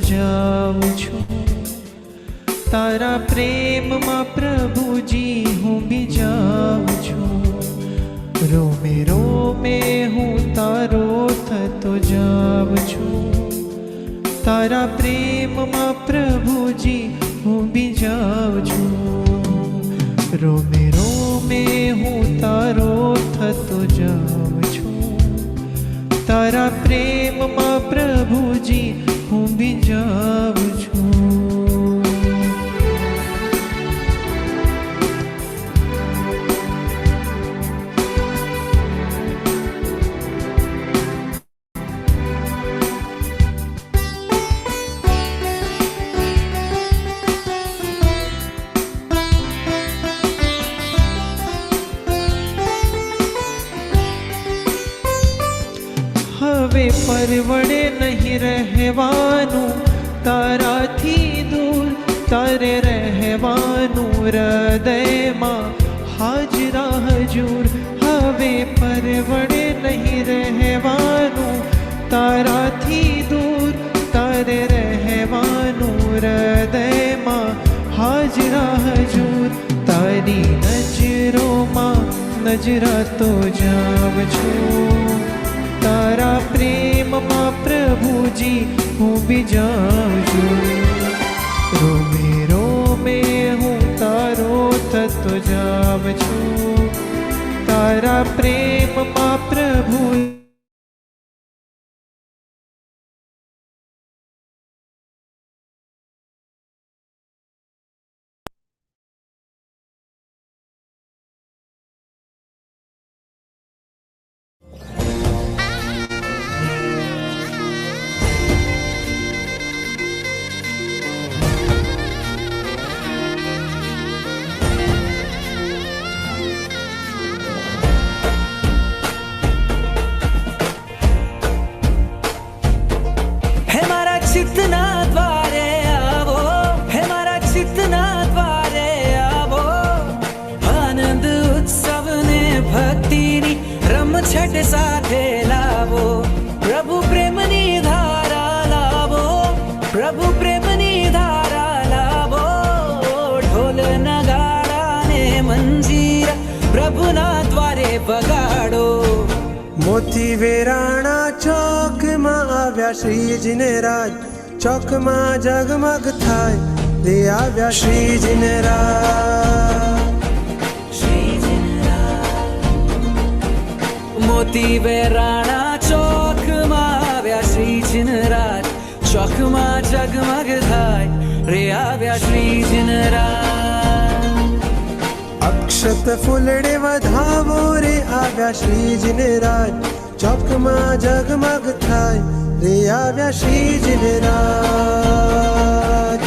જાઉં છું, તારા પ્રેમમાં પ્રભુજી હું બી જાઉં છું. રોમે રોમે હું તારો થતો જાઉં છું, તારા પ્રેમમાં પ્રભુજી હું બી જાઉં છું. રોમે રોમે હું તારો થતો જાઉં છું, તારા પ્રેમમાં પ્રભુજી હું બી જાઉં છું. હવે પરવડે નહીં રહેવાનું તારાથી દૂર, તારે રહેવાનું હૃદયમાં હાજરા હજૂર. હવે પરવડે નહીં રહેવાનું તારાથી દૂર, તારે રહેવાનું હૃદયમાં હાજરા હજૂર. તારી નજરોમાં નજરાતો જાવ છું, તારા પ્રેમમાં પ્રભુજી હું બી જાઉં છું. રોમે રોમે હું તારો થતો જાઉં છું, તારા પ્રેમમાં પ્રભુ. છઠ સાથે લાવો પ્રભુ પ્રેમની ધારા લાવો, પ્રભુ પ્રેમની ધારા લાવો. ઢોલ નગાડા ને મંજીરા પ્રભુના દ્વારે વગાડો. મોતી વેરાણા ચોકમાં આવ્યા શ્રીજીને રાજ, ચોકમાં જગમગ થાય લે આવ્યા શ્રીજીને રાજ. મોતી વેરાણા ચોકમાં આવ્યા શ્રીજીને રાજ, ચોકમાં જગમગ થાય રે આવ્યા શ્રીજીને રાજ. અક્ષત ફૂલડે વધાવો રે આવ્યા શ્રીજીને રાજ, ચોકમાં જગમગ થાય રે આવ્યા શ્રીજીને રાજ.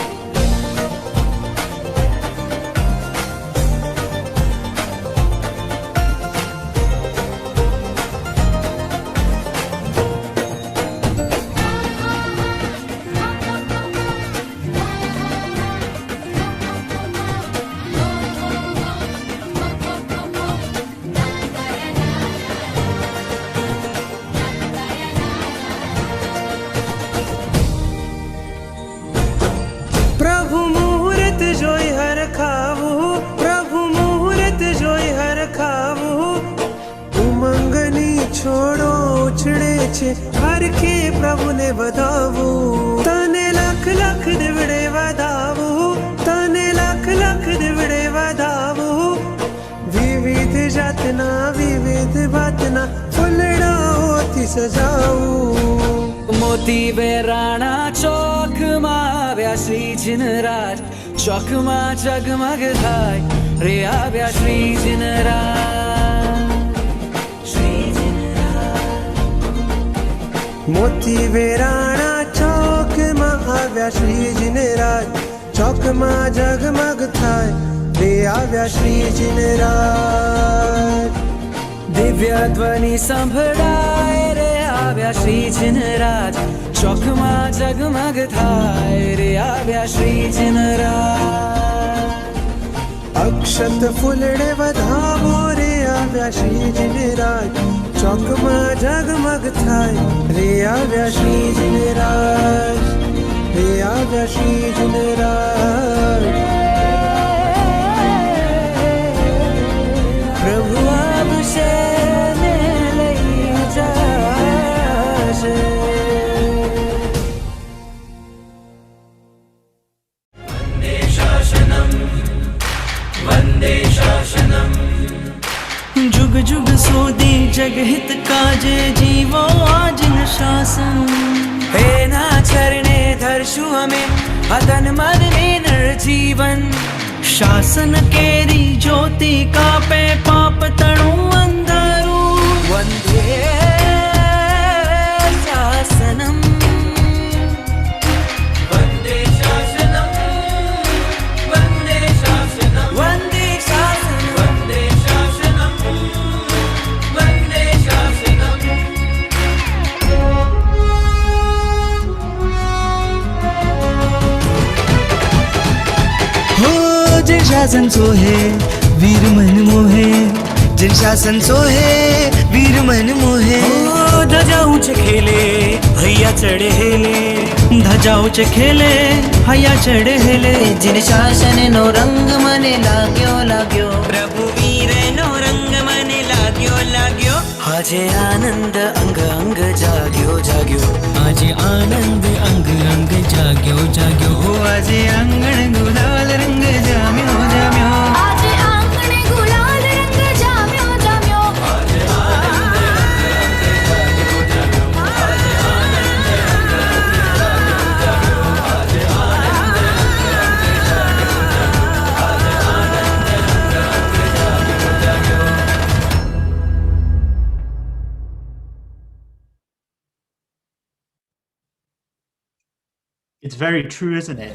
પ્રભુ મુહૂર્ત જોઈ હરખાવું, પ્રભુ મુહૂર્ત જોઈ હરખાવું. ઉમંગની છોડો ઉછળે છે હરખે પ્રભુને વધાવું. તને લખ લખ દિવડે વધાવું, તને લખ લખ દિવડે વધાવું. વિવિધ જાતના વિવિધ ભાતના ફૂલડાઓથી સજાવું. મોતી વેરાણા ચોકમાં આવ્યા શ્રીજીને રાજ, ચોકમાં જગમગ થાય રે આવ્યા શ્રીજીને રાજ. મોતી વેરાણા ચોકમાં આવ્યા શ્રીજીને રાજ, ચોકમાં જગમગ થાય રે આવ્યા શ્રીજીને રાજ. દિવ્ય ધ્વનિ સંભળાય રે આવ્યા શ્રીજીને રાજ, ચોકમાં જગમગ થાય રે આવ્યા શ્રીજીને રાજ. અક્ષત ફૂલડે વધાવો રે આવ્યા શ્રીજીને રાજ, ચોકમાં જગમગ થાય રે આવ્યા શ્રીજીને રાજ. रे आव्या श्री जिनराज प्रभु आवशे ने लई जाशे जुग जुग सोदी जगहित काजे जीवो आजिन शासन हे ना चरणे धर्षु हमें अतन मन ने निर्जीवन शासन केरी ज्योति का पे पाप तणु अंधारू वंदे शासनम वंदे शासनम वंदे शासनम वंदे शासनम वंदे शासनम वंदे शासनम हो जन शासन सोहे वीर मन मोहे जन शासन सोहे वीर मन मोहे ध्वजा ऊंचे खेले भैया चढ़े हेले ध्वजा ऊंचे खेले हया चढ़े हेले जिन शासन नो रंग मने लाग्यो लाग्यो प्रभु वीर नो रंग मने लाग्यो लाग्यो આજે આનંદ અંગ અંગ જાગ્યો જાગ્યો આજે આનંદ અંગ અંગ જાગ્યો જાગ્યો હો આજે આંગણ ગુલાલ રંગ જામ્યો જામ્યો આજે આંગણે ગુલાલ રંગ જામ્યો જામ્યો It's very true, isn't it?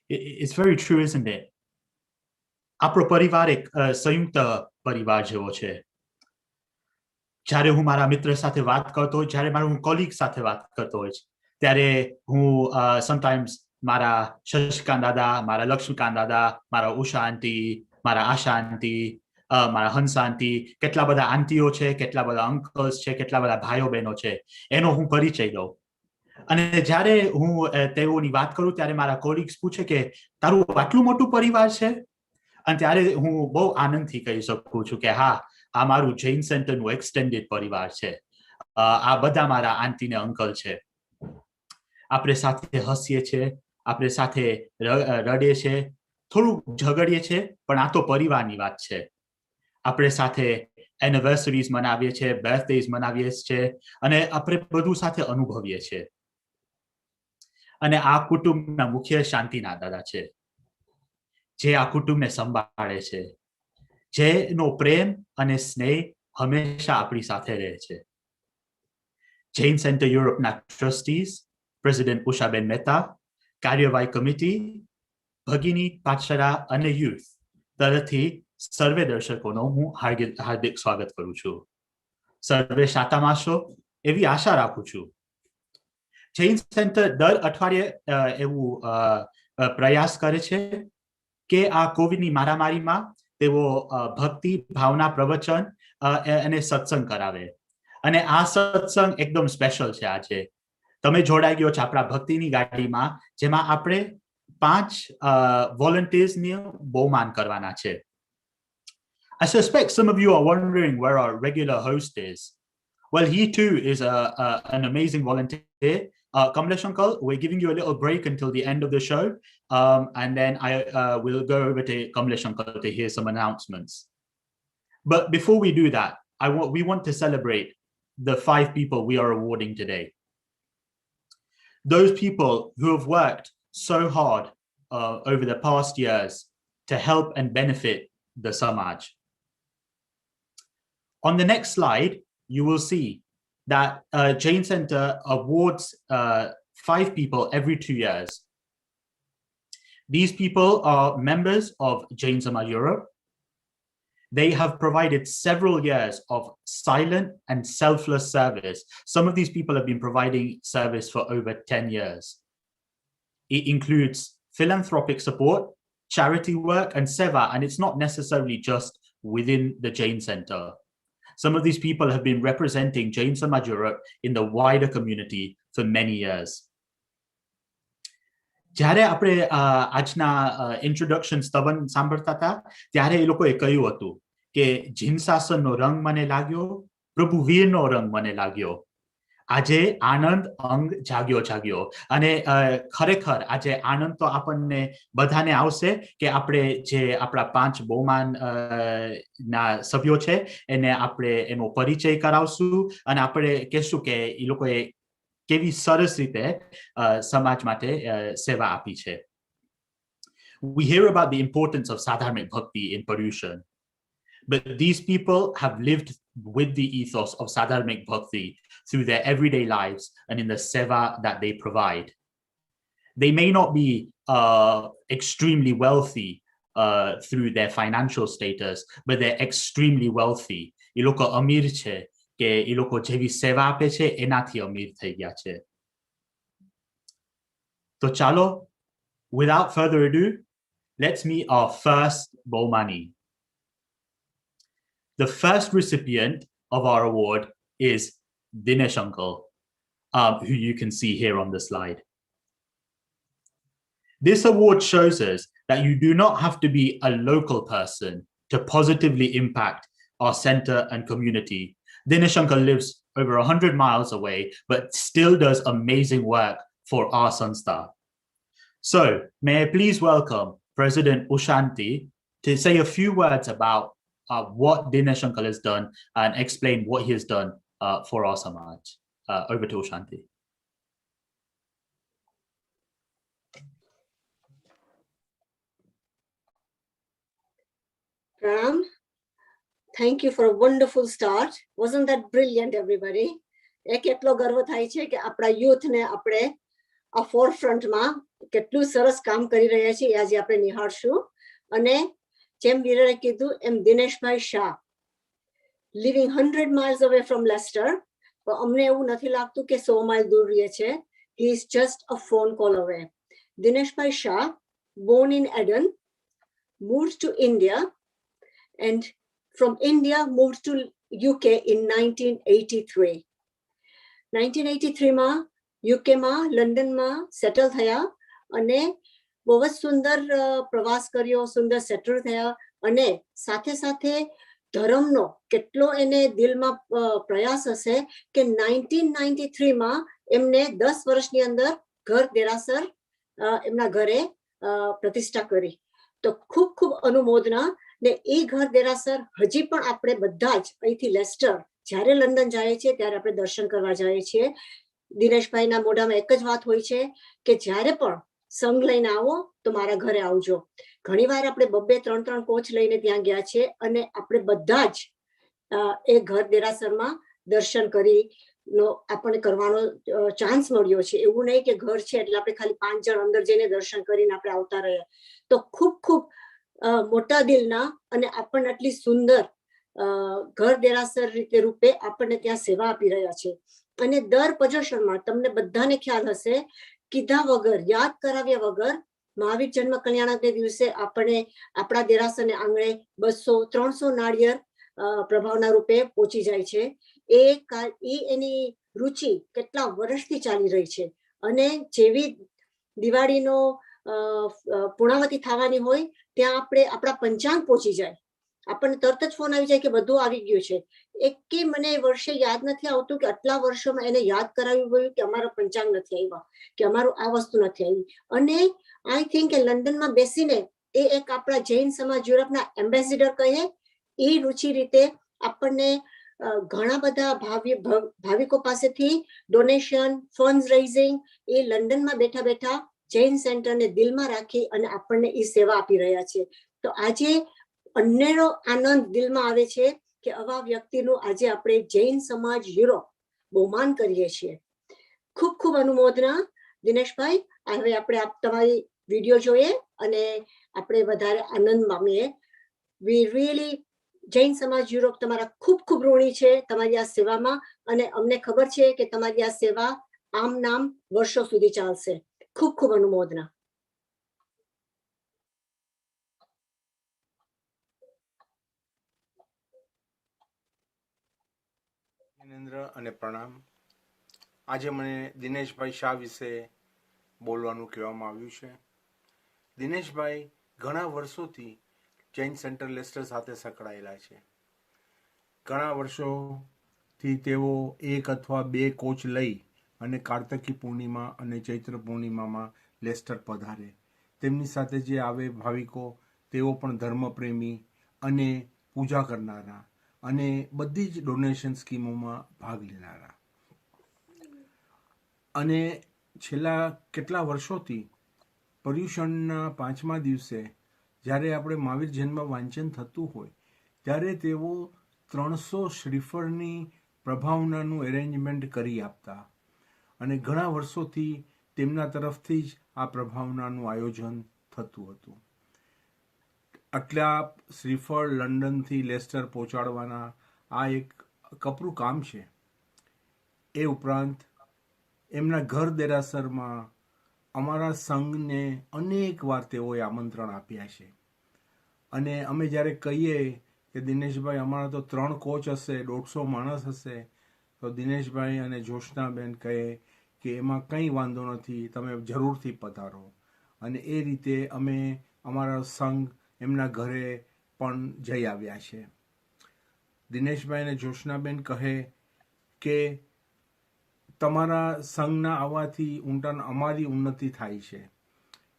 It's very true, isn't it? આપણો પરિવાર એક સંયુક્ત પરિવાર જેવો છે. જ્યારે હું મારા મિત્ર સાથે વાત કરતો હોય, જ્યારે મારા હું કોલીગ સાથે વાત કરતો હોય ત્યારે હું સમટાઈમ્સ મારા શશિકાંત દાદા, મારા લક્ષ્મીકાંત દાદા, મારા ઉષા આંટી, મારા આશા આંટી, મારા હંસા આંટી, કેટલા બધા આંટીઓ છે, કેટલા બધા અંકલ્સ છે, કેટલા બધા ભાઈઓ બહેનો છે, એનો હું પરિચય દઉં. અને જ્યારે હું તેઓની વાત કરું ત્યારે મારા કોલિગ્સ પૂછે કે તારું આટલું મોટું પરિવાર છે? અને ત્યારે હું બહુ આનંદથી કહી શકું છું કે હા, આ મારું જૈન સેન્ટરનું એક્સટેન્ડેડ પરિવાર છે. આ બધા મારા આંટી ને અંકલ છે. આપણે સાથે હસીએ છીએ, આપણે સાથે રડીએ છીએ, થોડું ઝઘડીએ છીએ, પણ આ તો પરિવારની વાત છે. આપણે સાથે એનિવર્સરીઝ મનાવીએ છીએ, બર્થડેઝ મનાવીએ છીએ અને આપણે બધું સાથે અનુભવીએ છીએ. અને આ કુટુંબના મુખ્ય શાંતિના દાદા છે, જે આ કુટુંબને સંભાળે છે, જેનો પ્રેમ અને સ્નેહ હંમેશા આપણી સાથે રહે છે. જૈન સેન્ટર યુરોપના ટ્રસ્ટીઝ, પ્રેસિડેન્ટ ઉષાબેન મહેતા, કાર્યવાહી કમિટી, ભગીની પાઠશાળા અને યુથ તરફથી સર્વે દર્શકોનો હું હાર્દિક સ્વાગત કરું છું. સર્વે શાતામાં હશો એવી આશા રાખું છું. જૈન સેન્ટર દર અઠવાડિયે એવું પ્રયાસ કરે છે કે આ કોવિડની મારામારીમાં તેઓ ભક્તિ, ભાવના, પ્રવચન અને સત્સંગ કરાવે. અને આ સત્સંગ એકદમ સ્પેશિયલ છે. આજે તમે જોડાઈ ગયો છો આપણા ભક્તિની ગાડીમાં, જેમાં આપણે 5 વોલન્ટિયર્સને બહુમાન કરવાના છે. I suspect some of you are wondering where our regular host is. Well, he too is an amazing volunteer. Kamlesh uncle, we're giving you a little break until the end of the show, and then I will go over to Kamlesh uncle to hear some announcements. But before we do that, we want to celebrate the 5 people we are awarding today. Those people who have worked so hard over the past years to help and benefit the Samaj. On the next slide, you will see that Jain Center awards 5 people every 2 years. These people are members of Jain Samaj Europe. They have provided several years of silent and selfless service. Some of these people have been providing service for over 10 years. It includes philanthropic support, charity work and seva, and it's not necessarily just within the Jain Center. Some of these people have been representing Jain Samaj Europe in the wider community for many years. જ્યારે આપણે આજના introduction સ્તવન સાંભળતા હતા ત્યારે એ લોકોએ કહ્યું હતું કે જીન શાસનનો રંગ મને લાગ્યો, પ્રભુ વીરનો રંગ મને લાગ્યો. આજે આનંદ અંગ જાગ્યો જાગ્યો. અને ખરેખર આજે આનંદ તો આપણને બધાને આવશે કે આપણે જે આપણા 5 બહુમાન ના સભ્યો છે એને આપણે એનો પરિચય કરાવશું અને આપણે કહેશું કે એ લોકોએ કેવી સરસ રીતે સમાજ માટે સેવા આપી છે. We hear about the importance of sadharmic bhakti in Paryushan, but these people have lived with the ethos of sadharmic bhakti through their everyday lives and in the seva that they provide. They may not be extremely wealthy through their financial status, but they're extremely wealthy. એ લોકો અમીર છે કે એ લોકો જેવી સેવા આપે છે એનાથી અમીર થઈ ગયા છે. તો ચાલો, without further ado, let's meet our first Bahumani. The first recipient of our award is Dinesh uncle, who you can see here on the slide. This award shows us that you do not have to be a local person to positively impact our center and community. Dinesh uncle lives over 100 miles away, but still does amazing work for our Sanstha. So, may I please welcome President Ushanti to say a few words about what Dinesh uncle has done and explain what he has done for our Samaj. Over to Ushanti. Ram, thank you for a wonderful start. Wasn't that brilliant, everybody? એક એટલો ગર્વ થાય છે કે આપણા યુથને આપણે આ ફોરફ્રન્ટમાં કેટલું સરસ કામ કરી રહ્યા છે આજે આપણે નિહાળશું. અને જેમ વીરે કીધું એમ Dineshbhai Shah, living 100 miles away from Leicester, તો અમને એવું નથી લાગતું કે 100 માઇલ દૂર રહે છે. He is just a phone call away. Dineshbhai Shah, born in Eden, moved to India, and from India moved to UK in 1983. 1983 માં UK માં લંડનમાં સેટલ થયા અને બહુ જ સુંદર પ્રવાસ કર્યો, સુંદર સેટલ થયા અને સાથે સાથે ધર્મનો કેટલો એને દિલમાં પ્રયાસ હશે કે 1993 માં એમને 10 વર્ષની અંદર ઘર દેરાસર એમના ઘરે પ્રતિષ્ઠા કરી. તો ખૂબ ખૂબ અનુમોદના. ને એ ઘર દેરાસર હજી પણ આપણે બધા જ અહીંથી લેસ્ટર જ્યારે લંડન જાય છે ત્યારે આપણે દર્શન કરવા જઈએ છીએ. દિનેશભાઈના મોઢામાં એક જ વાત હોય છે કે જ્યારે પણ સંઘ લઈને આવો તો મારા ઘરે આવજો. ઘણીવાર આપણે 2-3 કોચ લઈને ત્યાં ગયા છે અને આપણે બધા જ એ ઘર દેરાસરમાં દર્શન કરીનો આપણને કરવાનો ચાન્સ મળ્યો છે. એવું નહીં કે ઘર છે એટલે આપણે ખાલી 5 જણ અંદર જઈને દર્શન કરીને આપણે આવતા રહ્યા. તો ખૂબ ખૂબ મોટા દિલના અને આપણને આટલી સુંદર ઘર દેરાસર રીતે રૂપે આપણને ત્યાં સેવા આપી રહ્યા છે. અને દર પ્રદર્શનમાં તમને બધાને ખ્યાલ હશે, કીધા વગર, યાદ કરાવ્યા વગર મહાવીર જન્મ કલ્યાણકને દિવસે આપણે આપણા દેરાસરને આંગણે 200-300 નાળિયેર પ્રભાવના રૂપે પહોંચી જાય છે. એ એની રુચિ કેટલા વર્ષથી ચાલી રહી છે. અને જેવી દિવાળીનો પૂર્ણાવતી થવાની હોય ત્યાં આપણે આપણા પંચાંગ પહોંચી જાય, આપણને તરત જ ફોન આવી જાય કે બધું આવી ગયું છે. એકે મને વર્ષે યાદ નથી આવતું કે આટલા વર્ષોમાં એને યાદ કરાવ્યું ગયું કે અમારો પંચાંગ નથી આવ્યા, કે અમારું આ વસ્તુ નથી આવી. અને આઈ થિંક કે લંડનમાં બેસીને એ એક આપણા જૈન સમાજ યુરોપના એમ્બેસેડર કહે એ રુચિ રીતે આપણને ઘણા બધા ભાવિકો પાસેથી ડોનેશન, ફંડ રેઇઝિંગ એ લંડનમાં બેઠા બેઠા જૈન સેન્ટરને દિલમાં રાખી અને આપણને એ સેવા આપી રહ્યા છે. તો આજે અનેરો આનંદ દિલમાં આવે છે કે આવા વ્યક્તિનું આજે આપણે જૈન સમાજ યુરોપ બહુમાન કરીએ છીએ. ખૂબ ખૂબ અનુમોદના દિનેશભાઈ. હવે આપણે તમારી વિડીયો જોઈએ અને આપણે વધારે આનંદ પામીએ. વી રિયલી જૈન સમાજ યુરોપ તમારા ખૂબ ખૂબ ઋણી છે તમારી આ સેવામાં અને અમને ખબર છે કે તમારી આ સેવા આમ નામ વર્ષો સુધી ચાલશે. ખૂબ ખૂબ અનુમોદના. જિનેન્દ્ર અને પ્રણામ. આજે મને દિનેશભાઈ શાહ વિશે બોલવાનું કહેવામાં આવ્યું છે. દિનેશભાઈ ઘણા વર્ષોથી જૈન સેન્ટર લેસ્ટર સાથે સંકળાયેલા છે. ઘણા વર્ષોથી તેઓ 1 અથવા 2 કોચ લઈ અને કાર્તકી પૂર્ણિમા અને ચૈત્ર પૂર્ણિમામાં લેસ્ટર પધારે. તેમની સાથે જે આવે ભાવિકો તેઓ પણ ધર્મપ્રેમી અને પૂજા કરનારા અને બધી જ ડોનેશન સ્કીમોમાં ભાગ લેનારા. અને છેલ્લા કેટલા વર્ષોથી પર્યુષણના 5મા દિવસે જ્યારે આપણે મહાવીર જન્મ વાંચન થતું હોય ત્યારે તેઓ 300 શ્રીફળની પ્રભાવનાનું એરેન્જમેન્ટ કરી આપતા અને ઘણા વર્ષોથી તેમના તરફથી જ આ પ્રભાવનાનું આયોજન થતું હતું. આટલા શ્રીફળ લંડનથી લેસ્ટર પહોંચાડવાના આ એક કપરું કામ છે. એ ઉપરાંત એમના ઘર દેરાસરમાં અમારા સંઘને અનેક વાર તેઓએ આમંત્રણ આપ્યા છે. અને અમે જ્યારે કહીએ કે દિનેશભાઈ અમારા તો 3 કોચ હશે, 150 માણસ હશે, તો દિનેશભાઈ અને જોશનાબેન કહે કે એમાં કંઈ વાંધો નથી, તમે જરૂરથી પધારો. અને એ રીતે અમે અમારા સંઘ એમના ઘરે પણ જઈ આવ્યા છે. દિનેશભાઈ અને જોશનાબેન કહે કે તમારા સંઘના આવવાથી અમારી ઉન્નતિ થાય છે.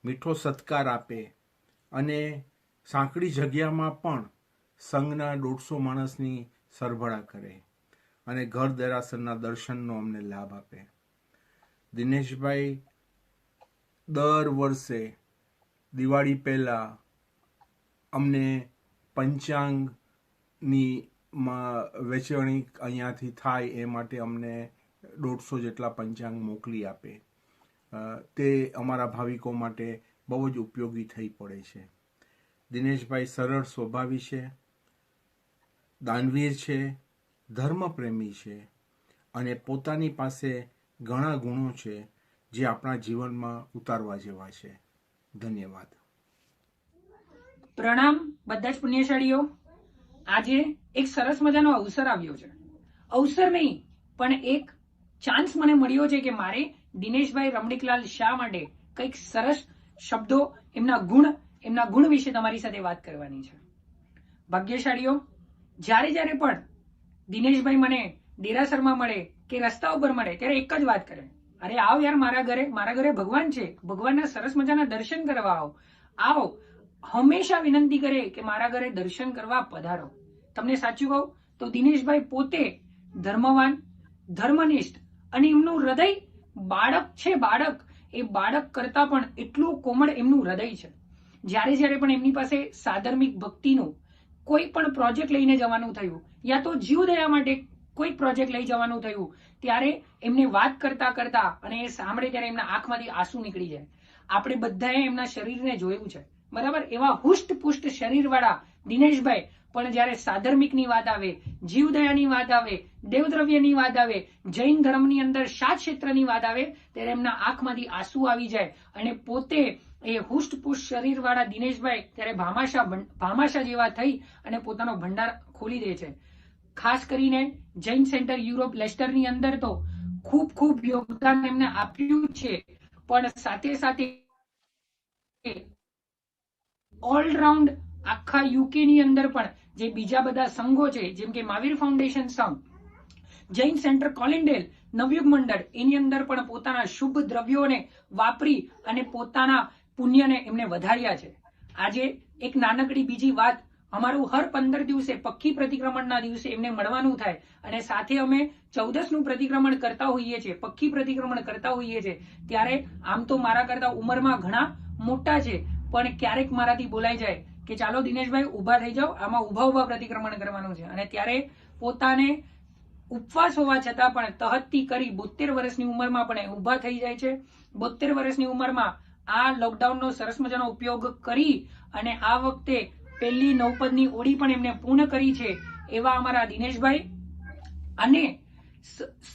મીઠો સત્કાર આપે અને સાંકડી જગ્યામાં પણ સંઘના 150 માણસની સરભરા કરે અને ઘર દેરાસરના દર્શનનો અમને લાભ આપે. દિનેશભાઈ દર વર્ષે દિવાળી પહેલાં અમને પંચાંગની વેચવણી અહીંયાથી થાય એ માટે અમને 150 જેટલા પંચાંગ મોકલી આપે. તે અમારા ભાવિકો માટે બહુ જ ઉપયોગી થઈ પડે છે. દિનેશભાઈ સરળ સ્વભાવી છે, દાનવીર છે, ધર્મપ્રેમી છે અને પોતાની પાસે ઘણા ગુણો છે જે આપણા જીવનમાં ઉતારવા જેવા છે. ધન્યવાદ. પ્રણામ બધા જ પુણ્યશાળીઓ. આજે એક સરસ મજાનો અવસર આવ્યો છે. અવસર નહીં પણ એક ચાન્સ મને મળ્યો છે કે મારે દિનેશભાઈ રમણીકલાલ શાહ માટે કંઈક સરસ શબ્દો, એમના ગુણ વિશે તમારી સાથે વાત કરવાની છે. ભાગ્યશાળીઓ, જ્યારે પણ દિનેશભાઈ મને દેરાસરમાં મળે કે રસ્તા ઉપર મળે ત્યારે એક જ વાત કરે, અરે આવ યાર મારા ઘરે ભગવાન છે, ભગવાનના સરસ મજાના દર્શન કરવા આવો. હંમેશા વિનંતી કરે કે મારા ઘરે દર્શન કરવા પધારો. તમને સાચું કહું તો દિનેશભાઈ પોતે ધર્મવાન, ધર્મનિષ્ઠ અને એમનું હૃદય બાળક છે. એ બાળક કરતા પણ એટલું કોમળ એમનું હૃદય છે. જ્યારે પણ એમની પાસે સાધર્મિક ભક્તિનું કોઈ પણ પ્રોજેક્ટ લઈને જવાનું થયું યા તો જીવદયા માટે કોઈ પ્રોજેક્ટ લઈ જવાનું થયું ત્યારે એમને વાત કરતા અને એ સાંભળે ત્યારે એમના આંખમાંથી આંસુ નીકળી જાય. આપણે બધાએ એમના શરીરને જોયું છે, બરાબર? એવા હુષ્ટ-પુષ્ટ શરીરવાળા દિનેશભાઈ પણ જ્યારે સાધર્મિકની વાત આવે, જીવદયાની વાત આવે, દેવદ્રવ્યની વાત આવે, જૈન ધર્મની અંદર 7 ક્ષેત્રની વાત આવે ત્યારે એમના આંખમાંથી આંસુ આવી જાય અને પોતે એ હુષ્ટ-પુષ્ટ શરીરવાળા દિનેશભાઈ ત્યારે ભામાશા જેવા થઈ અને પોતાનો ભંડાર ખોલી દે છે. ખાસ કરીને જૈન સેન્ટર યુરોપ લેસ્ટરની અંદર તો ખૂબ યોગદાન એમને આપ્યું છે, પણ સાથે ઓલરાઉન્ડ આખા યુકે ની અંદર પણ જે બીજા બધા સંઘો છે જેમ કે મહાવીર ફાઉન્ડેશન સંઘ, જૈન સેન્ટર કોલિન્ડેલ, નવયુગ મંડળ, એની અંદર પણ પોતાના શુભ દ્રવ્યોને વાપરી અને પોતાના પુણ્યને એમને વધાર્યા છે. આજે એક નાનકડી બીજી વાત, અમારું હર 15 દિવસે પક્ષી પ્રતિક્રમણના દિવસે એમને મળવાનું થાય અને સાથે અમે 14નું પ્રતિક્રમણ કરતા હોઈએ છીએ, પક્ષી પ્રતિક્રમણ કરતા હોઈએ છીએ. ત્યારે આમ તો મારા કરતા ઉંમરમાં ઘણા મોટા છે, પણ ક્યારેક મારાથી બોલાઈ જાય કે ચાલો દિનેશભાઈ ઊભા થઈ જાઓ, આમાં ઊભા પ્રતિક્રમણ કરવાનું છે. અને ત્યારે પોતાને ઉપવાસ હોવા છતાં પણ તહત્તી કરી 72 વર્ષની ઉંમરમાં પણ ઊભા થઈ જાય છે. 72 વર્ષની ઉંમરમાં આ લોકડાઉનનો સરસ મજાનો ઉપયોગ કરી અને આ વખતે પહેલી નવપદની ઓળી પણ એમને પૂર્ણ કરી છે એવા અમારા દિનેશભાઈ. અને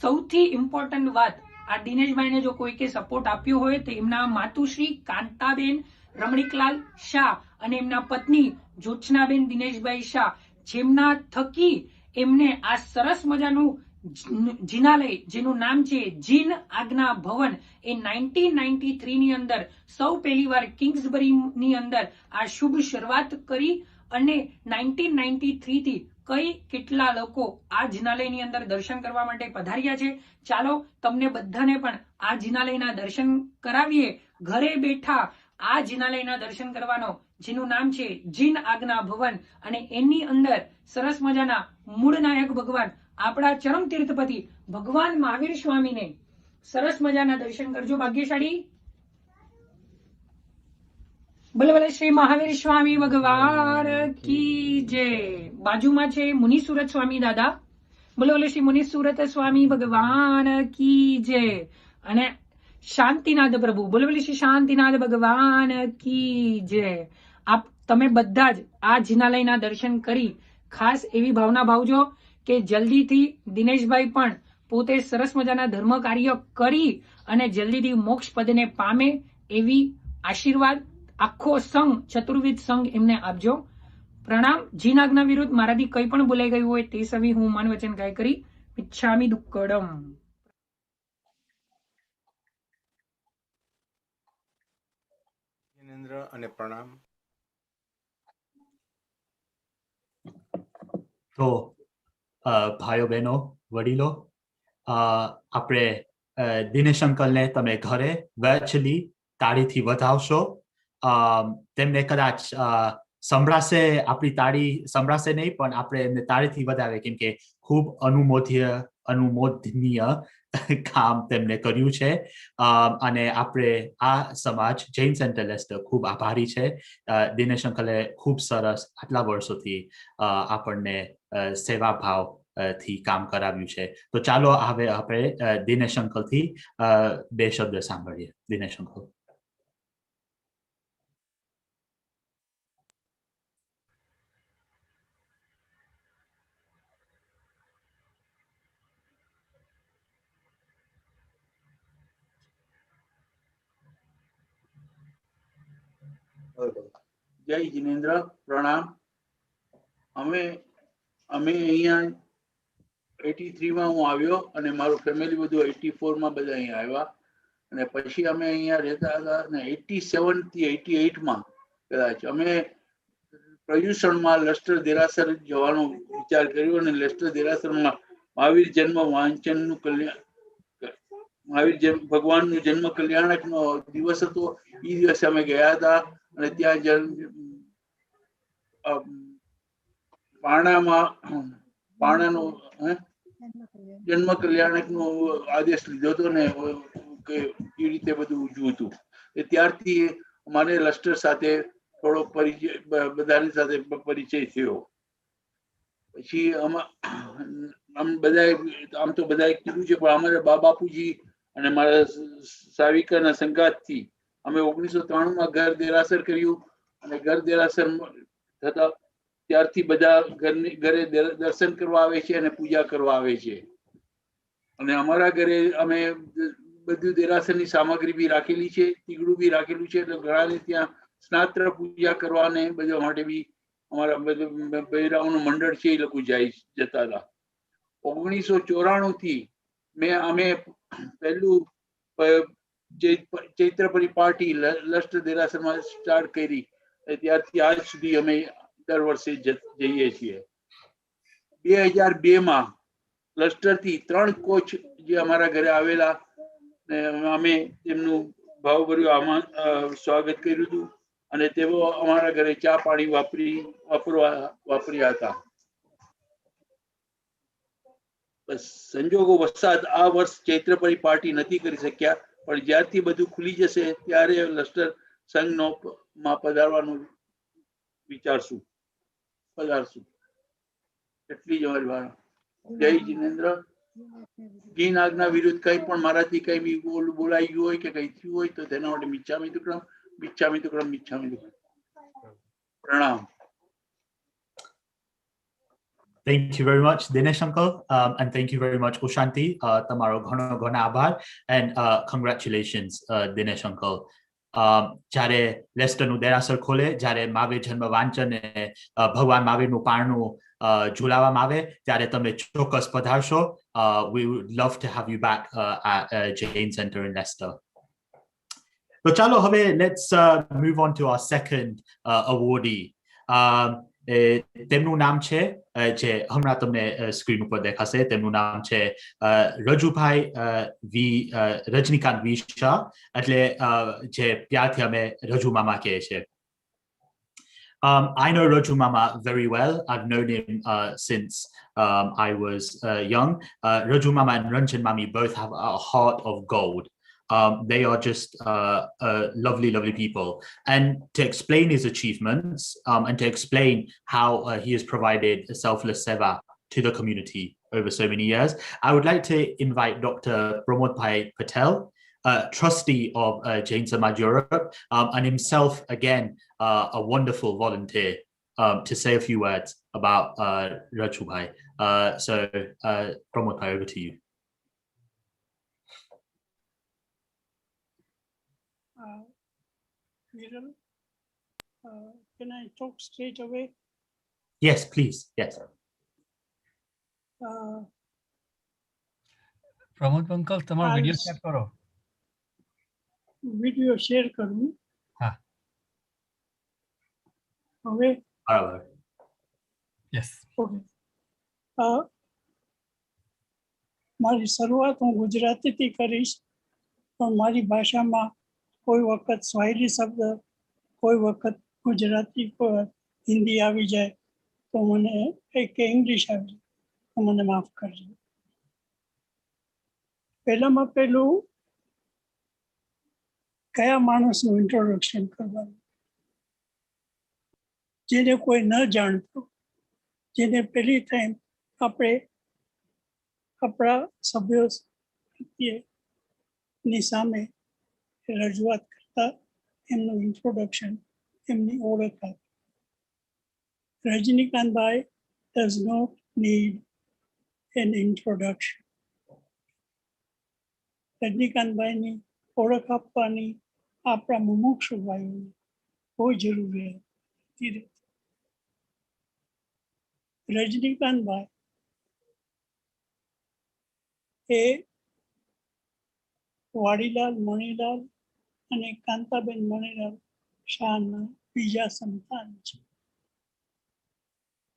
સૌથી ઇમ્પોર્ટન્ટ વાત, આ દિનેશભાઈને જો કોઈકે સપોર્ટ આપ્યો હોય તો એમના માતુશ્રી કાંતાબેન રમણીકલાલ શાહ અને એમના પત્ની જ્યોત્સનાબેન દિનેશભાઈ શાહ, જેમના થકી એમને આ સરસ મજાનું જિનાલય જેનું નામ છે જીન આજ્ઞા ભવન એ 1993 ની અંદર સૌ પહેલી વાર કિંગ્સબરી ની અંદર આ શુભ શરૂઆત કરી અને 1993 થી કઈ કેટલા લોકો આ જિનાલયની અંદર દર્શન કરવા માટે પધાર્યા છે. ચાલો તમને બધાને પણ આ જિનાલયના દર્શન કરાવીએ. ઘરે બેઠા આ જિનાલયના દર્શન કરવાનો જેનું નામ છે જીન આજ્ઞા ભવન અને એની અંદર સરસ મજાના મૂળ નાયક ભગવાન આપણા ચરમ તીર્થપતિ ભગવાન મહાવીર સ્વામીને સરસ મજાના દર્શન કરજો. ભાગ્યશાળી બોલે બોલે શ્રી મહાવીર સ્વામી ભગવાન કી જય. બાજુમાં છે મુનિ સુરત સ્વામી દાદા. બોલે બોલે શ્રી મુનિ સુરત સ્વામી ભગવાન કી જય. અને શાંતિનાથ પ્રભુ. બોલે બોલે શ્રી શાંતિનાથ ભગવાન કી જય. આપ તમે બધા જ આ જિનાલયના દર્શન કરી ખાસ એવી ભાવના ભાવજો કે જલ્દીથી દિનેશભાઈ પણ પોતે સરસ મજાના ધર્મ કાર્ય કરી અને જલ્દીથી મોક્ષ પદને પામે એવી આશીર્વાદ આખો સંઘ ચતુર્વિધ સંઘ એમને આપજો. પ્રણામ. જીનાજ્ઞા વિરુદ્ધ મારાથી કંઈ પણ બોલાઈ ગયું હોય તે સવી હું મન વચન કાય કરી મિચ્છામિ દુક્કડમ. જિનેન્દ્ર અને પ્રણામ. તો ભાઈઓ બહેનો વડીલો, આપણે દિનેશ અંકલને તમે ઘરે વર્ચ્યુઅલી તાળીથી વધાવશો. તેમને કદાચ સંભળાશે, આપણી તાળી સંભળાશે નહીં, પણ આપણે એમને તાળીથી વધાવે, કેમ કે ખૂબ અનુમોદનીય કામ તેમને કર્યું છે. અને આપણે આ સમાજ જૈન સેન્ટર લેસ્ટર ખૂબ આભારી છે. દિનેશ અંકલે ખૂબ સરસ આટલા વર્ષોથી આપણને સેવાભાવ થી કામ કરાવ્યું છે. તો ચાલો હવે આપણે દિનેશ અંકલથી બે શબ્દ સાંભળીએ. દિનેશ અંકલ. જય જિનેન્દ્ર, પ્રણામ. અમે અહીંયા 83 માં હું આવ્યો અને મારું ફેમિલી બધું 84 માં બધા અહીંયા આવ્યા અને પછી અમે અહીંયા રહેતા હતા અને 87 થી 88 માં કદાચ અમે પ્રયુષણમાં લશ્કર દેરાસર જવાનો વિચાર કર્યો અને લશ્કર દેરાસરમાં મહાવીર જન્મ વાંચનનું કલ્યાણ, મહાવીર ભગવાનનું જન્મ કલ્યાણકનો દિવસ હતો. એ દિવસે અમે ગયા હતા અને ત્યાં પાણાનો જન્મ કલ્યાણકનો આદેશ લીધો હતો ને કે એ રીતે બધું ઉજવું હતું. ત્યારથી અમારે લશ્કર સાથે થોડો પરિચય, બધાની સાથે પરિચય થયો. પછી આમ તો બધાએ કીધું છે, પણ અમારા બાપુજી અને મારા સાવિકાના સંગાતથી અમે 1993 માં ઘર દેરાસર કર્યું અને ઘર દેરાસર થતા ત્યારથી બધા ઘરે દર્શન કરવા આવે છે અને પૂજા કરવા આવે છે. અને અમારા ઘરે અમે બધું દેરાસરની સામગ્રી બી રાખેલી છે, તીગડું બી રાખેલું છે, એટલે ઘણાને ત્યાં સ્નાત્ર પૂજા કરવાને બધા માટે બી અમારા બૈરાઓનું મંડળ છે, એ લોકો જતા હતા. 1994 થી અમે પહેલું ચૈત્ર પરિપાટી લશ્કર દેરાસરમાં સ્ટાર્ટ કરી. ત્યારથી આજ સુધી અમે દર વર્ષે જઈએ છીએ. 2002 માં લશ્કરથી 3 કોચ જે અમારા ઘરે આવેલા, અમે તેમનું ભાવભર્યું સ્વાગત કર્યું હતું અને તેઓ અમારા ઘરે ચા પાણી વાપર્યા હતા. બસ સંજોગો વસાત આ વર્ષ ચૈત્ર પરિપાટી નથી કરી શક્યા, પણ જ્યારથી બધું ખુલી જશે ત્યારે લશ્કર સંઘનો માં પધારવાનું વિચારશું, પધારશું. એટલી જ અમારી વાત. જય જિનેન્દ્ર. જીન આજ્ઞા વિરુદ્ધ કંઈ પણ મારાથી કંઈ બી બોલાઈ ગયું હોય કે કંઈ થયું હોય તો તેના માટે મિચ્છામિ દુક્કડમ, મિચ્છામિ દુક્કડમ, મિચ્છામિ દુક્કડમ. પ્રણામ. Thank you very much, Dinesh uncle, and thank you very much, Ushanti. Tamaro ghana aabhar and congratulations, Dinesh uncle. જ્યારે લેસ્ટરનું દેરાસર ખોલે, જ્યારે મહાવીર જન્મ વાંચન ભગવાન મહાવીરનું પારણું ઝુલાવવામાં આવે, ત્યારે તમે ચોક્કસ પધારશો. We would love to have you back at Jain Center in Leicester. તો ચાલો હવે let's move on to our second awardee. તેમનું નામ છે જે હમણાં તમને સ્ક્રીન ઉપર દેખાશે. તેમનું નામ છે રજુભાઈ રજનીકાંત વી શાહ, એટલે જે પ્યારથી અમે રજુ મામા કહીએ છીએ. I know Raju Mama very well. I've known him since I was young. Raju Mama and Ranjan Mami both have a heart of gold. They are just lovely, lovely people. And to explain his achievements and to explain how he has provided selfless seva to the community over so many years, I would like to invite Dr. Pramod Bhai Patel, trustee of Jain Samaj Europe, and himself, again, a wonderful volunteer, to say a few words about Raju Bhai. So, Pramod Bhai, over to you. Viral, can I talk straight away? Yes, please. Yes. Pramod uncle, તમારો video share કરો. Video share કરું. હા, હવે બરાબર. Yes. Okay. મારી શરૂઆત હું ગુજરાતીથી કરીશ, પણ મારી ભાષામાં કોઈ વખત સ્વાહિલી શબ્દ, કોઈ વખત ગુજરાતી, હિન્દી આવી જાય તો મને કે ઇંગ્લિશ આવી જાય તો મને માફ કરજો. પહેલામાં પહેલું કયા માણસનું ઇન્ટ્રોડક્શન કરવાનું, જેને કોઈ ન જાણતું, જેને પહેલી ટાઈમ આપણે આપણા સભ્યો પ્રત્યેની સામે રજૂઆત કરતા એમનું ઇન્ટ્રોડક્શન, એમની ઓળખ આપી. રજનીકાંતભાઈ does not need an introduction. રજનીકાંતભાઈની ઓળખ આપવાની આપણા મુમુક્ષુ ભાઈઓને કોઈ જરૂરિયાત નથી. રજનીકાંતભાઈ એ વાડીલાલ મણીલાલ અને કાંતાબેન મણીલાલ શાહના બીજા સંતાન છે.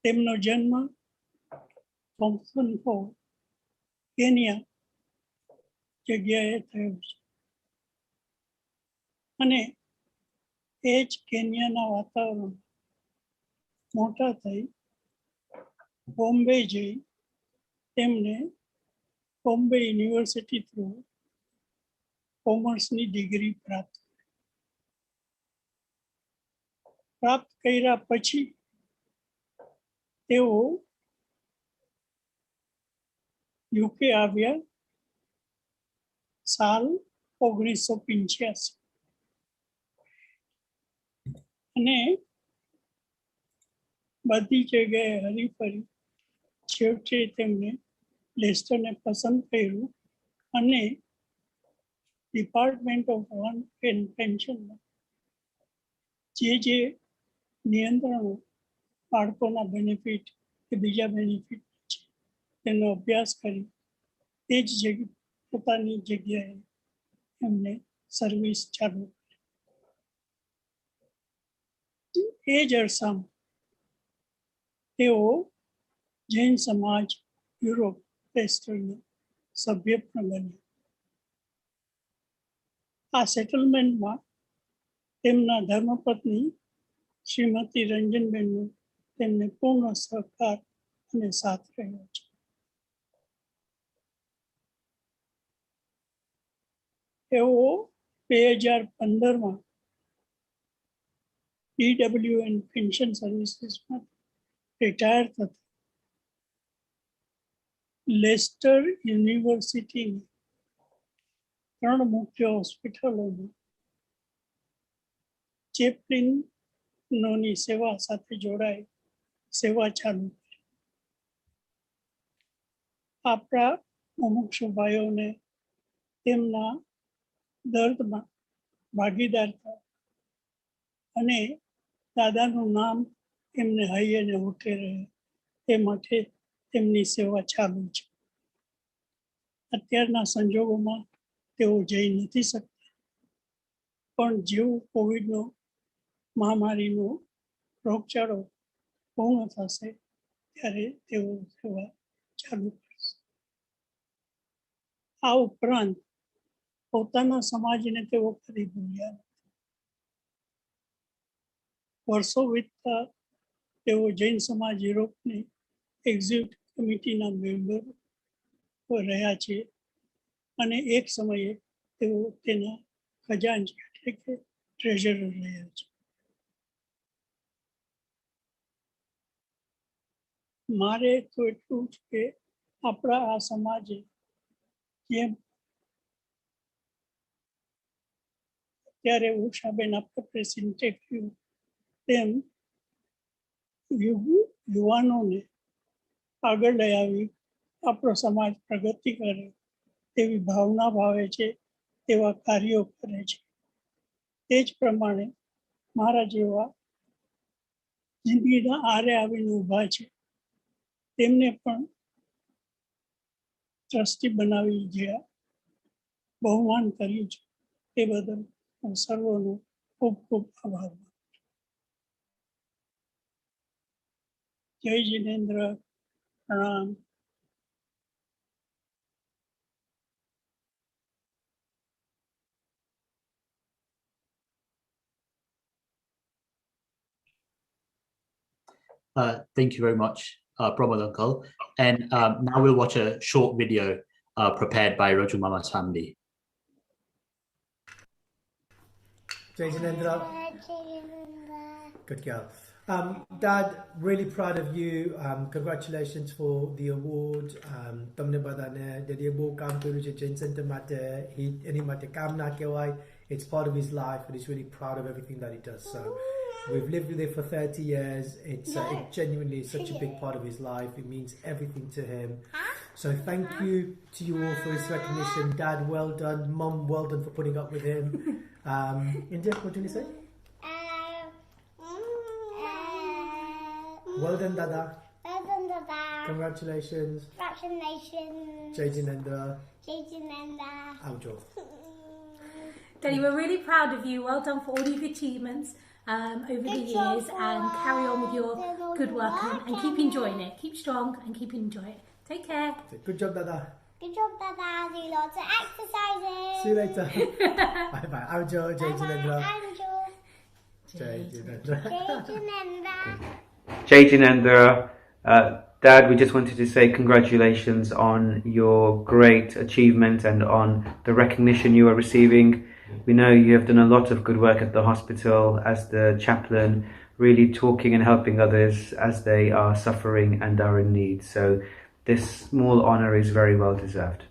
તેમનો જન્મ થોમ્પસન ફોર્ડ, કેન્યા જગ્યાએ થયો છે અને એ જ કેન્યાના વાતાવરણ મોટા થઈ બોમ્બે જઈ તેમને બોમ્બે યુનિવર્સિટી થ્રુ કોમર્સની ડિગ્રી પ્રાપ્ત કર્યા પછી તેઓ યુકે આવ્યા સાલ 1985 અને બધી જગ્યાએ હરીફરી છેવટે તેમને લેસ્ટરને પસંદ કર્યું અને ડિપાર્ટમેન્ટ ઓફ વર્ક એન્ડ પેન્શનમાં જે નિયંત્રણો બાળકોના બેનિફિટ કે બીજા બેનિફિટ છે તેનો અભ્યાસ કરી તે જ પોતાની જગ્યાએ એમને સર્વિસ ચાલુ કરી. એ જ અરસામાં તેઓ જૈન સમાજ યુરોપ લેસ્ટરના સભ્ય પણ બન્યા. આ સેટલમેન્ટમાં તેમના ધર્મપત્ની શ્રીમતી રંજનબેનનો તેમને પૂર્ણ સહકાર અને સાથ રહ્યો છે. તેઓ 2015માં DWN પેન્શન સર્વિસીસમાં રિટાયર થતા લેસ્ટર યુનિવર્સિટીની 3 મુખ્ય હોસ્પિટલોમાં ચેપ્લિનોની સેવા સાથે જોડાઈ સેવા ચાલુ કરી. આપણા મુમુક્ષુ ભાઈઓને તેમના દર્દમાં ભાગીદાર થયા અને દાદાનું નામ એમને હૈયે ને ઉઠે રહે તે માટે તેમની સેવા ચાલુ છે. અત્યારના સંજોગોમાં તેઓ જઈ નથી શકતા, પણ જેવું કોવિડનો મહામારીનો રોગચાળો પૂર્ણ થશે ત્યારે તેઓ સેવા ચાલુ કરશે. આ ઉપરાંત પોતાના સમાજને તેઓ કદી ભૂલ્યા નથી. વર્ષો વીતતા તેઓ જૈન સમાજ યુરોપની એક્ઝિક્યુટિવ કમિટીના મેમ્બર રહ્યા છે અને એક સમયે તેઓ તેના ખજાનચી એટલે કે ટ્રેઝરર રહ્યા છે. મારે તો એટલું જ કે આપણા આ સમાજે જેમ ત્યારે ઉષાબેન આપણે પ્રેસિડેન્ટે કહ્યું તેમ યુવાનોને આગળ લઈ આવી આપણો સમાજ પ્રગતિ કરે તેવી ભાવના ભાવે છે, તેવા કાર્યો કરે છે. તે જ પ્રમાણે મારા જેવા જિંદગીના આરે આવીને ઊભા છે તેમને પણ ટ્રસ્ટી બનાવી જે બહુમાન કર્યું છે તે બદલ હું સર્વનો ખૂબ ખૂબ આભાર માનું છું. જય જિનેન્દ્ર, પ્રણામ. Thank you very much, Pramod Uncle. And now we'll watch a short video prepared by Raju Mama's family. Jai Jinendra. Good girl. Dad, really proud of you. Congratulations for the award. Tamne badane jadi bo kaam કર્યું છે Jain centre માટે એની માટે કામ ના કહેવાય. It's part of his life and he's really proud of everything that he does. So we've lived with it for 30 years. It's it genuinely is such a big part of his life. It means everything to him. So thank you to you all for his recognition. Dad, well done. Mum, well done for putting up with him. India, what do you say? Well done, Dada. Well done, Dada. Congratulations. Congratulations. Jai Jinendra. Jai Jinendra. Aujo. Daddy, we're really proud of you. Well done for all of your achievements over the years, and carry on with your good work and keep enjoying it. Keep strong and keep enjoying it. Take care. Good job, Dada. Good job, Dada. Do lots of exercises. See you later. Bye bye. Aujo, Jai Jinendra. Aujo. Jai Jinendra. Jai Jinendra. Jai Jinendra. Dad, we just wanted to say congratulations on your great achievement and on the recognition you are receiving. We know you have done a lot of good work at the hospital as the chaplain, really talking and helping others as they are suffering and are in need. So this small honour is very well deserved.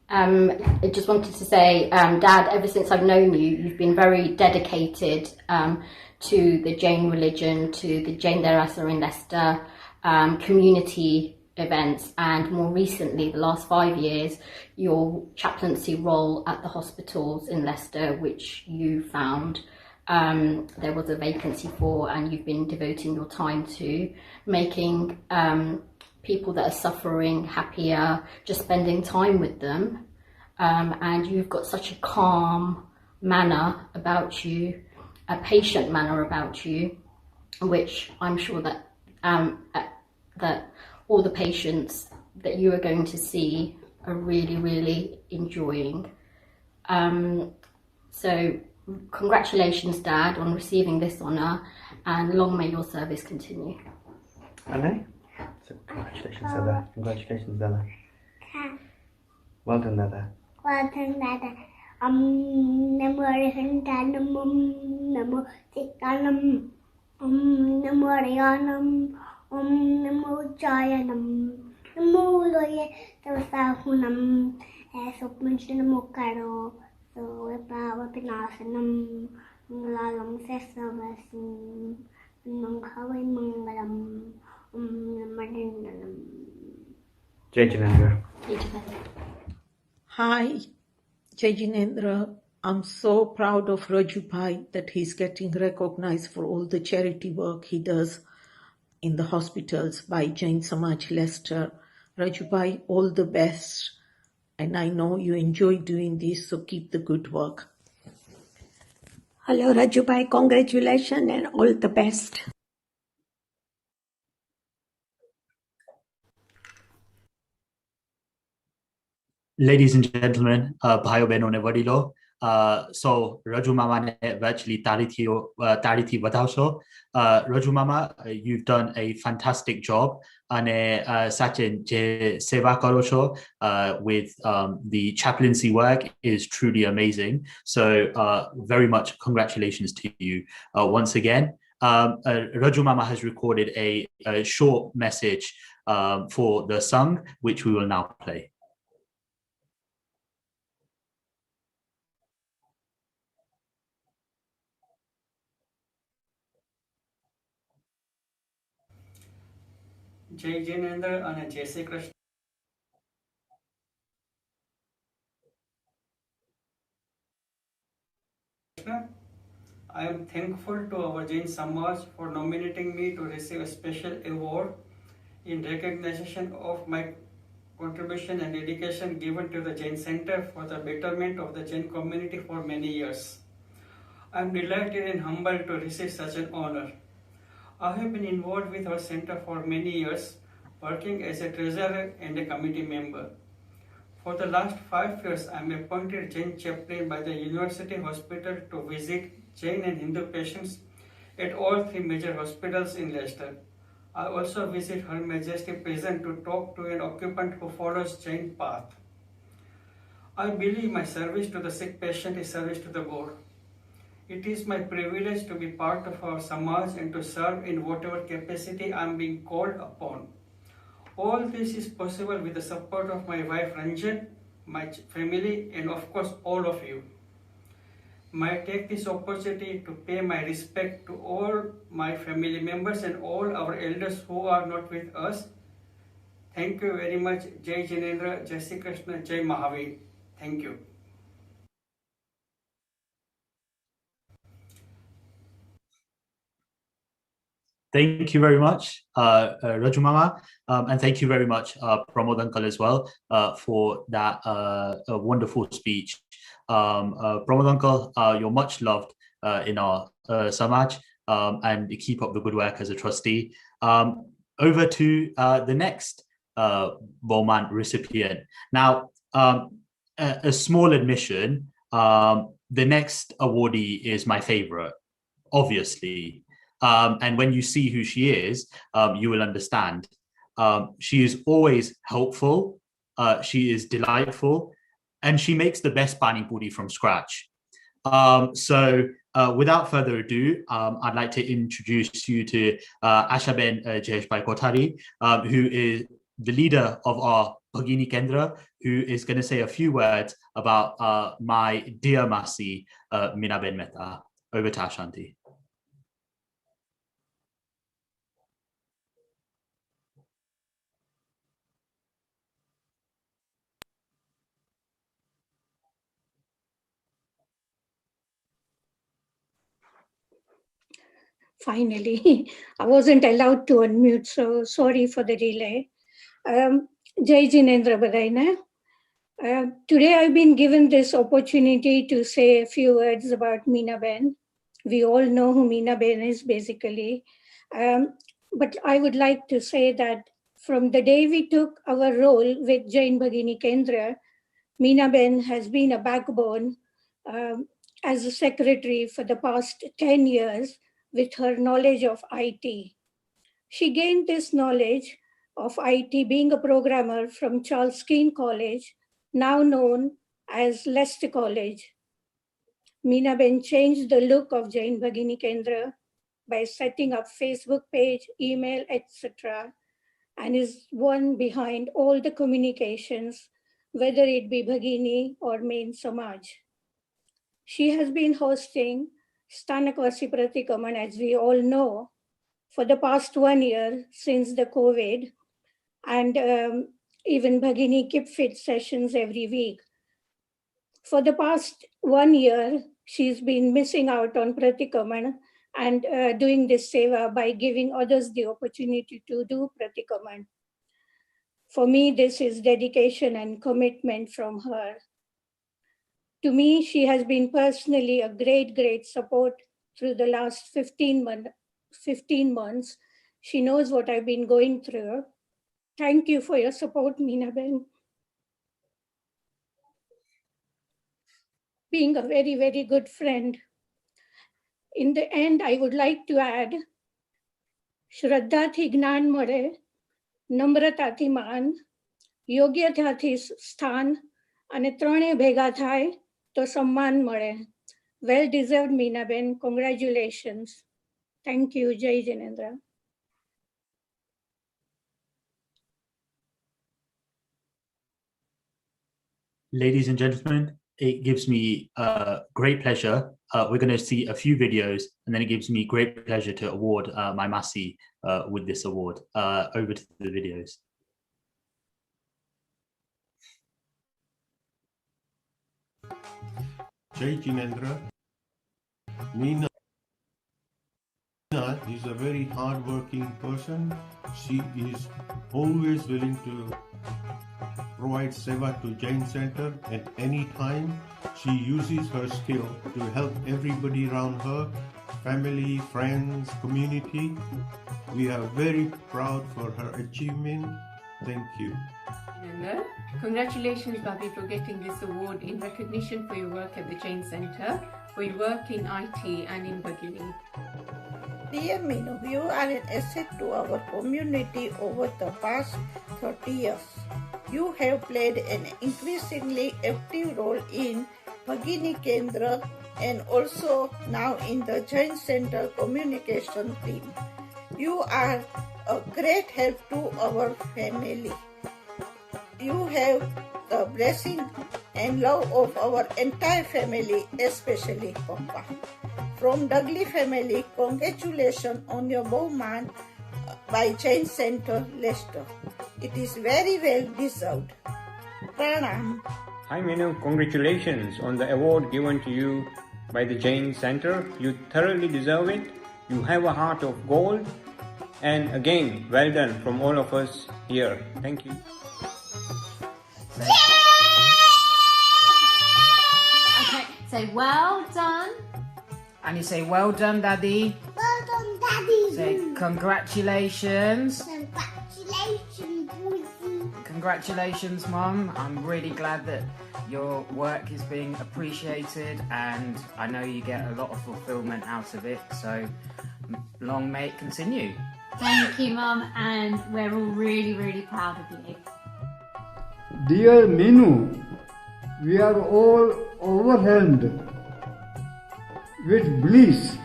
I just wanted to say, Dad, ever since I've known you, you've been very dedicated to the Jain religion, to the Jain Darasa in Leicester, community events, and more recently, the last 5 years, your chaplaincy role at the hospitals in Leicester, which you found there was a vacancy for, and you've been devoting your time to making people that are suffering happier, just spending time with them. And you've got such a calm manner about you, a patient manner about you, which I'm sure that that all the patients that you are going to see are really, really enjoying. So congratulations, Dad, on receiving this honour, and long may your service continue. Anna? So congratulations, Dada. Congratulations, Dada. Well done, Dada. Well done, Dada. Namo Arihantanam, Namo Tikkanam, Namo Ariyanam, Namo Jayanam, Namo Loye, Tavasahunam, Sopmanchanamo Karo, so Wepinasanam, Lalam Sesavasim, Manghawai Mangalam, Madinanam. Jai Jinendra. Hi, Jai Jinendra, I'm so proud of Raju Bhai that he's getting recognized for all the charity work he does in the hospitals by Jain Samaj Leicester. Raju Bhai, all the best. And I know you enjoy doing this, so keep the good work. Hello, Raju Bhai. Congratulations and all the best. Ladies and gentlemen, ભાઈઓ બહેનો ને વડીલો, so રજુ મામાને virtually તાળીથી વધાવશો. રજુ મામા, you've done a fantastic job અને સાચે જે સેવા કરો છો with the chaplaincy work is truly amazing. So very much congratulations to you once again. Raju Mama has recorded a short message for the song, which we will now play. જય જીનેન્દ્ર અને જય Shri Krishna. I am thankful to our Jain Samaj for nominating me to receive a special award in recognition of my contribution and dedication given to the Jain Center for the betterment of the Jain community for many years. I am delighted and humbled to receive such an honor. I have been involved with our center for many years, working as a treasurer and a committee member. For the last 5 years, I am appointed Jain chaplain by the University Hospital to visit Jain and Hindu patients at all 3 major hospitals in Leicester. I also visit Her Majesty Prison to talk to an occupant who follows Jain path. I believe my service to the sick patient is service to the God. It is my privilege to be part of our Samaj and to serve in whatever capacity I am being called upon. All this is possible with the support of my wife Ranjan, my family, and of course all of you. May I take this opportunity to pay my respect to all my family members and all our elders who are not with us. Thank you very much. Jai Jinendra, Jai Shri Krishna, Jai Mahavir. Thank you. Thank you very much, Raju Mama, and thank you very much, Pramod Uncle as well, for that wonderful speech. Pramod Uncle, you're much loved in our Samaj, and you keep up the good work as a trustee. Over to the next Bahumaan recipient. Now, a small admission, the next awardee is my favorite, obviously. And when you see who she is, you will understand. She is always helpful, she is delightful, and she makes the best pani puri from scratch. So without further ado, I'd like to introduce you to Ashaben Jayeshbhai Kothari, who is the leader of our Bhagini Kendra, who is going to say a few words about my dear Masi, Meena Ben Mehta. Over to Ashanti. Finally, I wasn't allowed to unmute, so sorry for the delay. Jai Jinendra Badaina. Today I've been given this opportunity to say a few words about Meena Ben. We all know who Meena Ben is basically. But I would like to say that from the day we took our role with Jain Bhagini Kendra, Meena Ben has been a backbone as a secretary for the past 10 years with her knowledge of IT. She gained this knowledge of IT being a programmer from Charles Keene College, now known as Leicester College. Meena Ben changed the look of Jain Bhagini Kendra by setting up Facebook page, email, etc., and is one behind all the communications, whether it be Bhagini or main Samaj. She has been hosting Stanakvasi Pratikaman, as we all know, for the past 1 year since the COVID, and even Bhagini Keep Fit sessions every week. For the past 1 year, she's been missing out on Pratikaman and doing this seva by giving others the opportunity to do Pratikaman. For me, this is dedication and commitment from her. To me, she has been personally a great, great support through the last 15 months. She knows what I've been going through. Thank you for your support, Meena Ben. Being a very, very good friend. In the end, I would like to add, શ્રદ્ધાથી જ્ઞાન મળે, નમ્રતાથી માન, યોગ્યતાથી સ્થાન અને ત્રણે ભેગા થાય તો સન્માન મળે. Well deserved, Meena Ben. Congratulations. Thank you. Jai Jinendra. Ladies and gentlemen, it gives me great pleasure. We're going to see a few videos, and then it gives me great pleasure to award my Masi with this award. Over to the videos. Jai Jinendra. Meena is a very hard-working person. She is always willing to provide seva to Jain Center at any time. She uses her skill to help everybody around her, family, friends, community. We are very proud for her achievement. Thank you. Congratulations, Bobby, for getting this award in recognition for your work at the Jain Center, for your work in IT and in Bagini. Dear Meenu, you are an asset to our community over the past 30 years. You have played an increasingly active role in Bhagini Kendra and also now in the Jain Center communication team. You are a great help to our family. You have the blessing and love of our entire family, especially Papa. From Dudley family, congratulations on your Bahumaan by Jain Center, Leicester. It is very well deserved. Pranam. Hi Meenu, congratulations on the award given to you by the Jain Center. You thoroughly deserve it. You have a heart of gold. And again, well done from all of us here. Thank you. Okay, say well done. And you say, well done, Daddy. Well done, Daddy. Say, congratulations. Congratulations, Boise. Congratulations, Mum. I'm really glad that your work is being appreciated, and I know you get a lot of fulfillment out of it. So, long may it continue. Thank you, Mum, and we're all really, really proud of you. Dear Meenu, we are all overwhelmed with bliss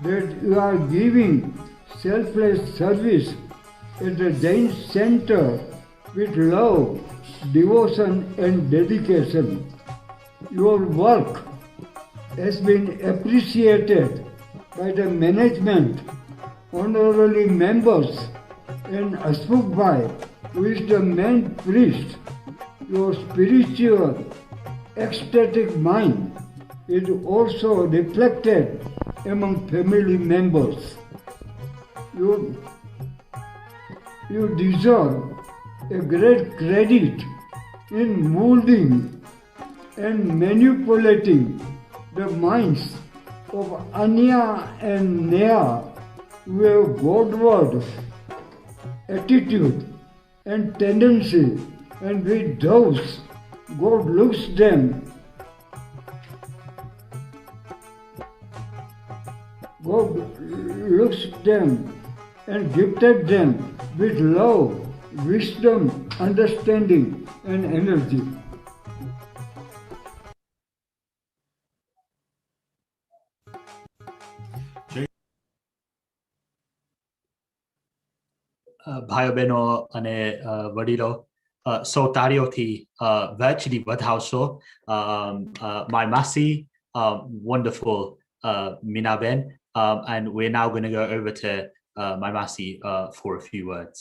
that you are giving selfless service at the Jain Center with love, devotion and dedication. Your work has been appreciated by the management, honorary members and Asmukh Bhai, who is the main priest. Your spiritual, ecstatic mind is also reflected among family members. You deserve a great credit in molding and manipulating the minds of Anya and Nea, who have Godward attitude and tendency, and with those God looks them. God looks them and gifted them with love, wisdom, understanding and energy. ભાઈઓ બહેનો અને વડીલો સો તાળીઓથી virtually વધાવશો my Masi, wonderful Meena Ben, and we're now going to go over to my Masi for a few words.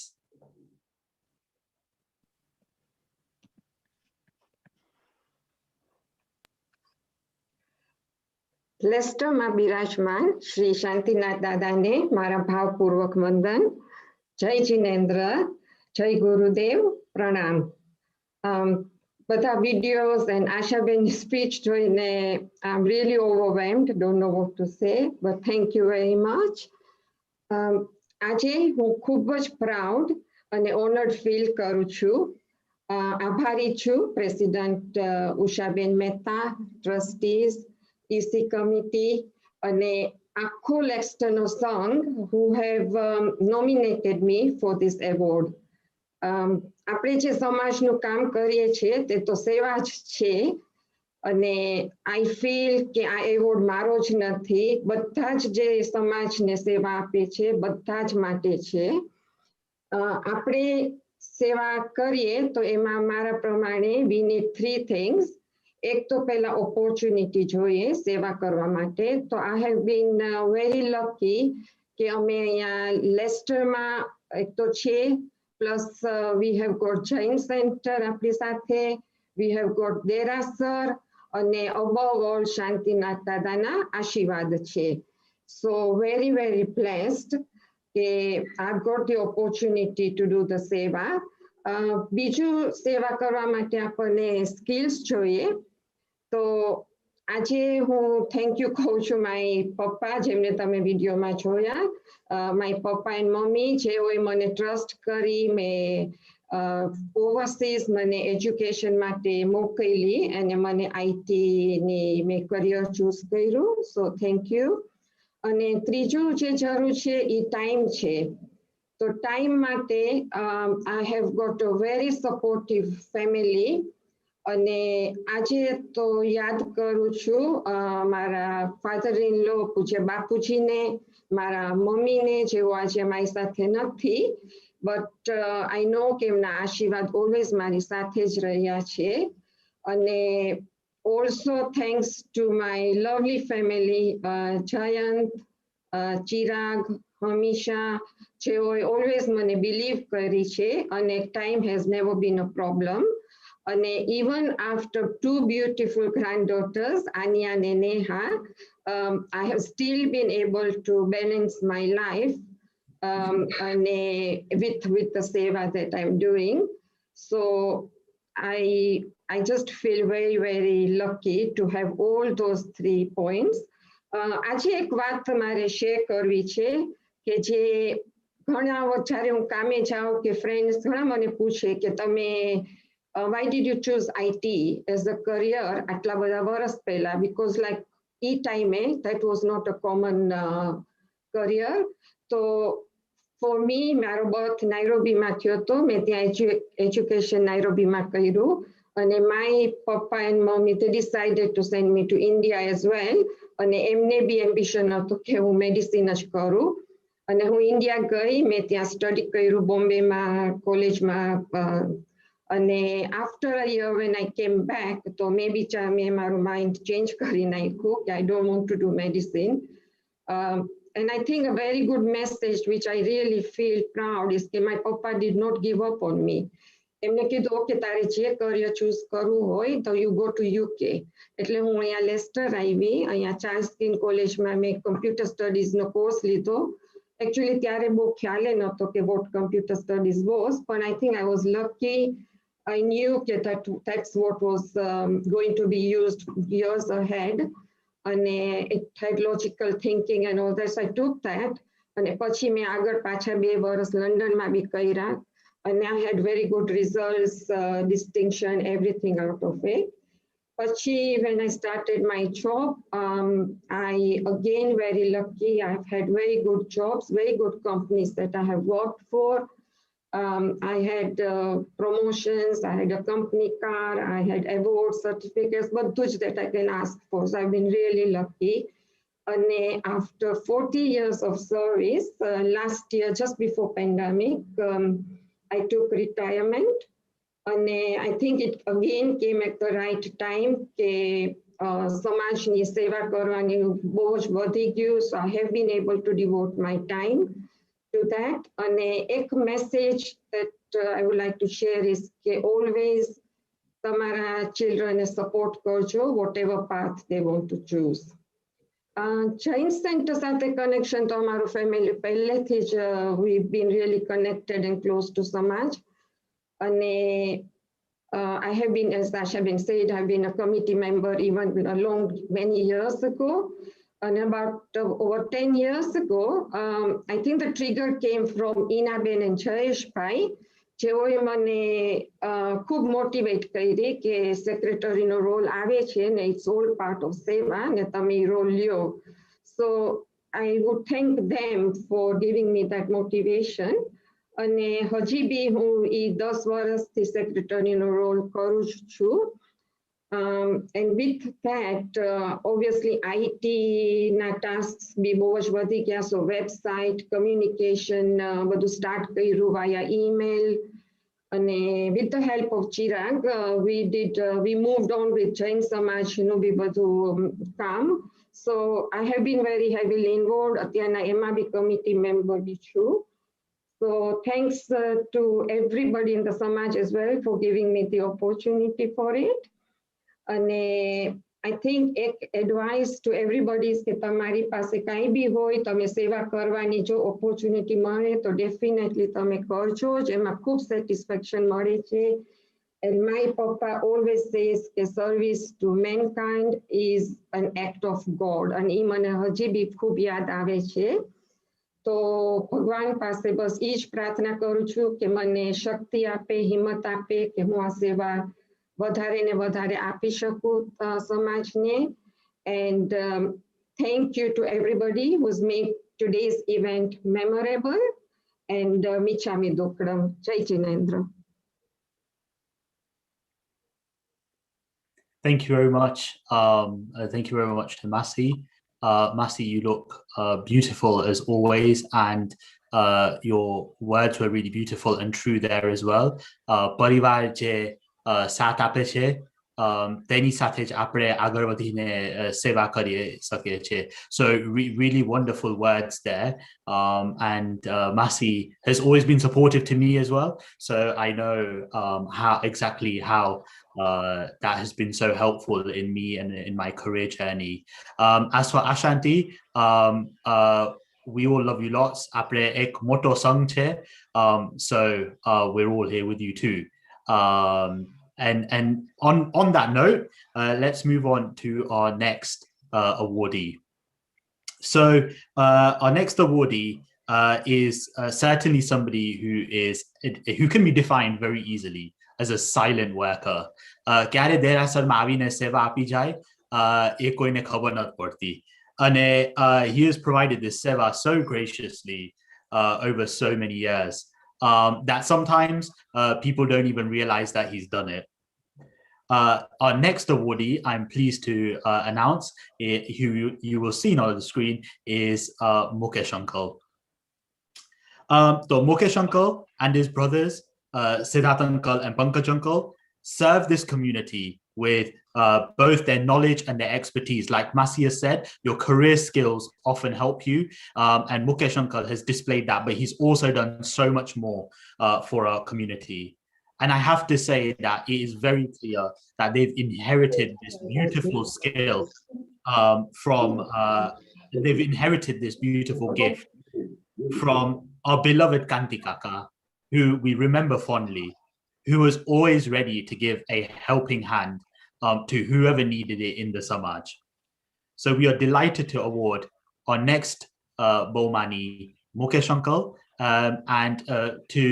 લેસ્ટરમાં બિરાજમાન શ્રી શાંતિનાથ દાદાને મારા ભાવપૂર્વક વંદન. જય જિનેન્દ્ર, જય ગુરુદેવ, પ્રણામ. બધા videos and Ashaben's speech જોઈને I'm really overwhelmed, don't know what to say, but thank you very much. આજે હું ખૂબ જ proud અને honored feel કરું છું. આભારી છું પ્રેસિડેન્ટ ઉષાબેન મહેતા, trustees, EC committee અને આખો લેસ્ટરનો સંઘ who have nominated me for this award. આપણે જે સમાજનું કામ કરીએ છીએ તે તો સેવા જ છે અને આઈ ફીલ કે આ એવોર્ડ મારો જ નથી, બધા જ જે સમાજને સેવા આપે છે બધા જ માટે છે. આપણે સેવા કરીએ તો એમાં મારા પ્રમાણે we need 3 things. એક તો પહેલા ઓપોર્ચ્યુનિટી જોઈએ સેવા કરવા માટે. તો I have been very lucky કે અમે અહીંયા લેસ્ટરમાં એક તો છે, plus we have got Jain Center આપણી સાથે, we have got દેરાસર અને above all શાંતિનાથ દાદાના આશીર્વાદ છે. So very very blessed કે I've got the opportunity to do the સેવા. બીજું સેવા કરવા માટે આપણને સ્કિલ્સ જોઈએ. તો આજે હું થેન્ક યુ કહું છું માય પપ્પા જેમને તમે વિડીયોમાં જોયા, માય પપ્પા એન્ડ મમ્મી જેઓએ મને ટ્રસ્ટ કરી મેં ઓવરસીઝ મને એજ્યુકેશન માટે મોકલી અને મને આઈટીની મેં કરિયર ચૂઝ કર્યું. So thank you. અને ત્રીજું જે જરૂર છે એ ટાઈમ છે. તો ટાઈમ માટે I have got a very supportive family. અને આજે તો યાદ કરું છું મારા ફાધર ઇન લો પૂજ્ય બાપુજીને, મારા મમ્મીને જેઓ આજે મારી સાથે નથી, બટ આઈ નો કે એમના આશીર્વાદ ઓલવેઝ મારી સાથે જ રહ્યા છે. અને also thanks to my lovely family, Jayant, Chirag, Hamisha જેઓએ ઓલવેઝ મને બિલીવ કરી છે અને time has never been a problem. અને even after 2 beautiful granddaughters, Anya and Neha, I have still been able to balance my life with the seva that I'm doing. So I just feel very very lucky to have all those 3 points. આજે એક વાત મારે share કરવી છે કે જે ઘણા જ્યારે હું કામે જાઉં કે ફ્રેન્ડ્સ ઘણા મને પૂછે કે તમે why did you choose IT as a career atla bada varas pehla, because like time that was not a common career. So for me maro birth Nairobi ma thyo to me tya education Nairobi ma કર્યું અને my papa and mommy they decided to send me to India as well અને એમને બી ambition હતો કે હું medicine જ કરું અને હું ઇન્ડિયા ગઈ, મેં ત્યાં સ્ટડી કર્યું બોમ્બેમાં કોલેજમાં. અને after a year when I came back, તો મેં બી મેં મારું માઇન્ડ ચેન્જ કરી નાખ્યું કે I don't want to do medicine. And I think a very good message which I really feel proud is that my papa did not give up on me. એમને કીધું okay તારે જે career choose કરવું હોય તો you go to UK. એટલે હું અહીંયા લેસ્ટર આવી, અહીંયા ચાર્લ્સ કિંગ કોલેજમાં મેં કમ્પ્યુટર સ્ટડીઝનો કોર્સ લીધો. એકચ્યુઅલી ત્યારે બહુ ખ્યાલે નહોતો કે વોટ કમ્પ્યુટર સ્ટડીઝ વોઝ, પણ I think I was lucky. I knew that that's what was going to be used years ahead. And it had logical thinking and all that. So I took that. And પછી મેં આગળ પાછા 2 વર્ષ લંડનમાં બી કર્યા. And I had very good results, distinction, everything out of it. Pachi, when I started my job, I again very lucky. I've had very good jobs, very good companies that I have worked for. I had promotions, I had a company car, I had awards, certificates, but that I can ask for. So I've been really lucky. And after 40 years of service, last year, just before pandemic, I took retirement. And I think it again came at the right time. સમાજની સેવા કરવાની બહુ જ વધી ગયું. So I have been able to devote my time to that. And ek message that I would like to share is that always tamara children support karjo whatever path they want to choose. Jain Center સાથે connection તો અમારું family પહેલેથી જ we've been really connected and close to સમાજ. અને I have been, as Asha been said, I've been a committee member even many years ago. And about over 10 years ago, I think the trigger came from Inaben and Jayesh Bhai. જેઓએ મને ખૂબ motivate કરી કે સેક્રેટરીનો role આવે છે ને it's all part of સેવા ને તમે એ રોલ લ્યો. સો I would thank them for giving me that motivation. અને હજી બી હું એ 10 વર્ષથી સેક્રેટરીનો રોલ કરું છું. And with that, obviously IT ના tasks બી બહુ જ વધી ગયા. So website, communication બધું start કર્યું via email. And with the help of Chirag, we moved on with Jain Samaj નું બી બધું કામ. So I have been very heavily involved. અત્યારના એમાં બી committee member બી છું. So thanks to everybody in the Samaj as well for giving me the opportunity for it. And I think એક advice to everybody is કે તમારી પાસે કાંઈ બી હોય, તમે સેવા કરવાની જો opportunity મળે તો definitely તમે કરજો જ, એમાં ખૂબ satisfaction મળે છે. And my papa always says કે service to mankind is an act of God. અને એ મને હજી બી ખૂબ યાદ આવે છે. તો ભગવાન પાસે બસ એ જ પ્રાર્થના કરું છું કે મને શક્તિ આપે, હિંમત આપે કે હું આ સેવા વધારે ને વધારે આપી શકું સમાજને. And thank you to everybody who's made today's event memorable. And Michami Dokram. Jai Jinendra. Thank you very much. Thank you very much to Masi. Masi, you look beautiful as always, and your words were really beautiful and true there as well. Parivar je સાથ આપે છે તેની સાથે જ આપણે આગળ વધીને સેવા કરી શકીએ છીએ. So really wonderful words there. And Masi has always been supportive to me as well. So I know how that has been so helpful in me and in my career journey. As for Ashanti, we all love you lots. આપણે એક મોટો સંઘ છે. So we're all here with you too. And on that note, let's move on to our next awardee. So our next awardee is certainly somebody who can be defined very easily as a silent worker. ક્યારે દેરાસરમાં આવીને સેવા આપી જાય એ કોઈને ખબર નથી પડતી. અને he has provided this seva so graciously over so many years. That sometimes people don't even realize that he's done it. Our next awardee, I'm pleased to announce, who you will see on the screen, is Mukesh uncle. So Mukesh uncle and his brothers, Siddharth uncle and Pankaj uncle, serve this community with both their knowledge and their expertise. Like Masia said, your career skills often help you, and Mukesh uncle has displayed that, but he's also done so much more for our community. And I have to say that it is very clear that they've inherited this beautiful skill they've inherited this beautiful gift from our beloved Kanti Kaka, who we remember fondly, who was always ready to give a helping hand to whoever needed it in the Samaj. So we are delighted to award our next Bahumaan, Mukesh uncle. And to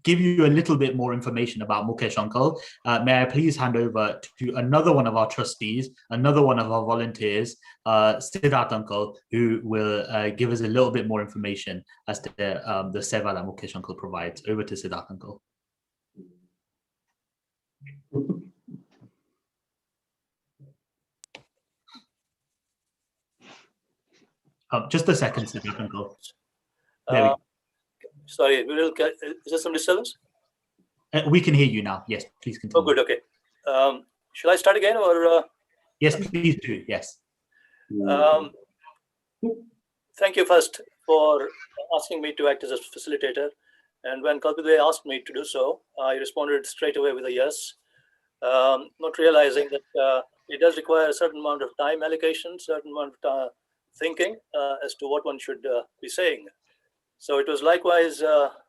give you a little bit more information about Mukesh uncle, may I please hand over to another one of our trustees, another one of our volunteers, Siddharth uncle, who will give us a little bit more information as to the seva that Mukesh uncle provides. Over to Siddharth uncle. Just a second, Siddharth uncle. There we go. Sorry, is there some disturbance? We can hear you now. Yes, please continue. Oh, good. Okay. Shall I start again or? Yes, please do. Yes. Thank you first for asking me to act as a facilitator. And when Kalpide asked me to do so, I responded straight away with a yes, not realizing that it does require a certain amount of time allocation, certain amount of thinking as to what one should be saying. So it was likewise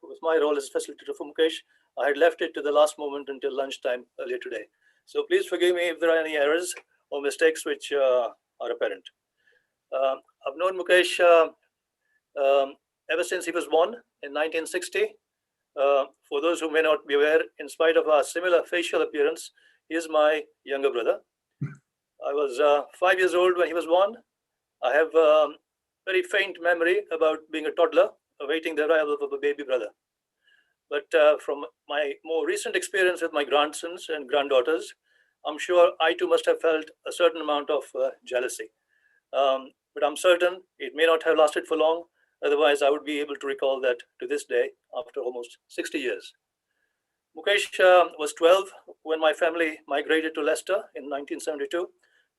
with my role as facilitator for Mukesh. I had left it to the last moment until lunchtime earlier today. So please forgive me if there are any errors or mistakes which are apparent. I've known Mukesh ever since he was born in 1960. For those who may not be aware, in spite of our similar facial appearance, he is my younger brother. I was 5 years old when he was born. I have very faint memory about being a toddler, awaiting the arrival of a baby brother. But from my more recent experience with my grandsons and granddaughters, I'm sure I too must have felt a certain amount of jealousy. But I'm certain it may not have lasted for long. Otherwise, I would be able to recall that to this day after almost 60 years. Mukesh was 12 when my family migrated to Leicester in 1972,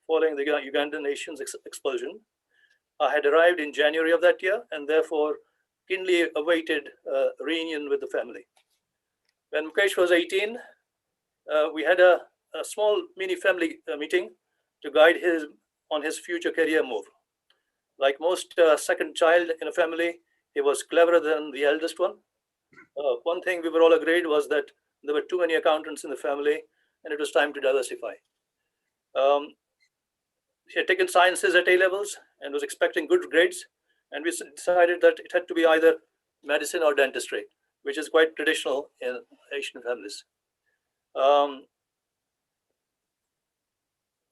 following the Ugandan nation's expulsion. I had arrived in January of that year and therefore keenly awaited reunion with the family. When Mukesh was 18, we had a small mini family meeting to guide him on his future career move. Like most second child in a family, he was cleverer than the eldest one. One thing we were all agreed was that there were too many accountants in the family and it was time to diversify. He had taken sciences at A-levels and was expecting good grades, and we decided that it had to be either medicine or dentistry, which is quite traditional in Asian families.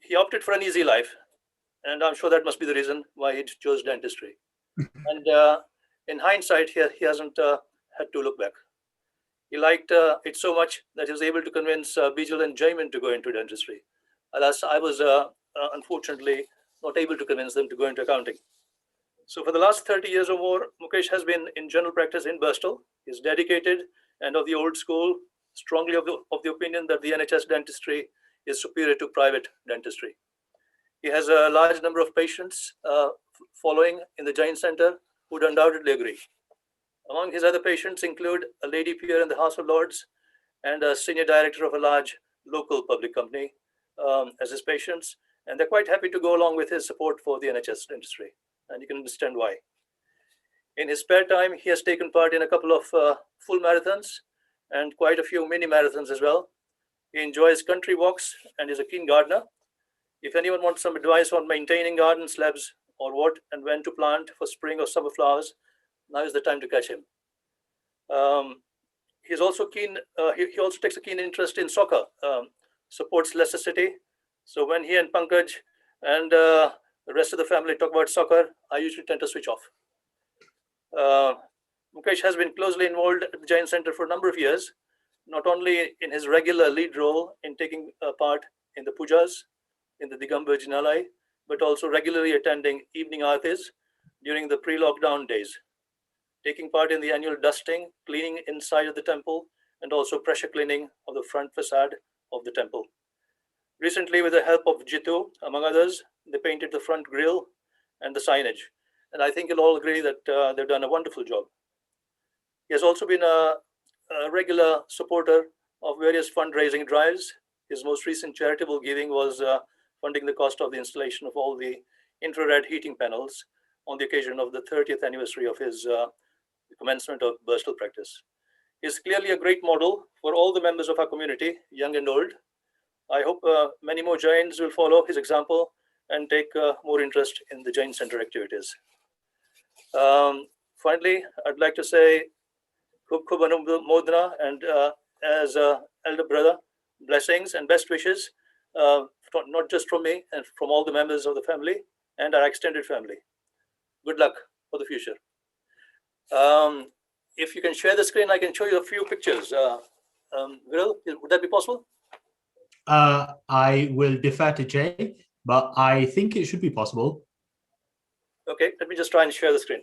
He opted for an easy life, and I'm sure that must be the reason why he chose dentistry. And in hindsight, he hasn't had to look back. He liked it so much that he was able to convince Bijal and Jaimin to go into dentistry. Alas, I was unfortunately not able to convince them to go into accounting. So for the last 30 years or more, Mukesh has been in general practice in Bristol. He's dedicated and of the old school, strongly of the opinion that the NHS dentistry is superior to private dentistry. He has a large number of patients following in the Jain Center who would undoubtedly agree. Among his other patients include a lady peer in the House of Lords and a senior director of a large local public company as his patients, and they're quite happy to go along with his support for the NHS dentistry, and you can understand why. In his spare time, he has taken part in a couple of full marathons and quite a few mini marathons as well. He enjoys country walks and is a keen gardener. If anyone wants some advice on maintaining garden slabs or what and when to plant for spring or summer flowers, now is the time to catch him. He's also keen. He also takes a keen interest in soccer. Supports Leicester City. So when he and Pankaj and the rest of the family talk about soccer, I usually tend to switch off. Mukesh has been closely involved at the Jain Center for a number of years, not only in his regular lead role in taking part in the pujas, in the Digambar Jinalai, but also regularly attending evening aartis during the pre-lockdown days, taking part in the annual dusting, cleaning inside of the temple, and also pressure cleaning of the front facade of the temple. Recently, with the help of Jitu, among others, they painted the front grille and the signage. And I think you'll all agree that they've done a wonderful job. He has also been a regular supporter of various fundraising drives. His most recent charitable giving was funding the cost of the installation of all the infrared heating panels on the occasion of the 30th anniversary of his commencement of Bristol practice. He is clearly a great model for all the members of our community, young and old. I hope many more Jains will follow his example and take more interest in the Jain Center activities. Finally, I'd like to say Khub Khub Anumodana and as elder brother, blessings and best wishes, not just from me and from all the members of the family and our extended family. Good luck for the future. If you can share the screen, I can show you a few pictures. Viral, would that be possible? I will defer to Jay, but I think it should be possible. Okay, let me just try and share the screen.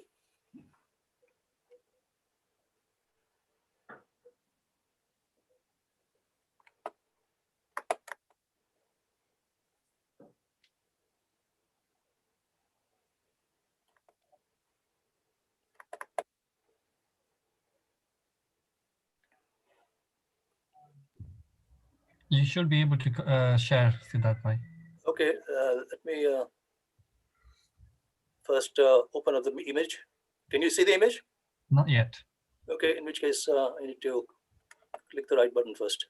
You should be able to share, Siddharth bhai. Okay, let me first open up the image. Can you see the image? Not yet. Okay, in which case I need to click the right button first.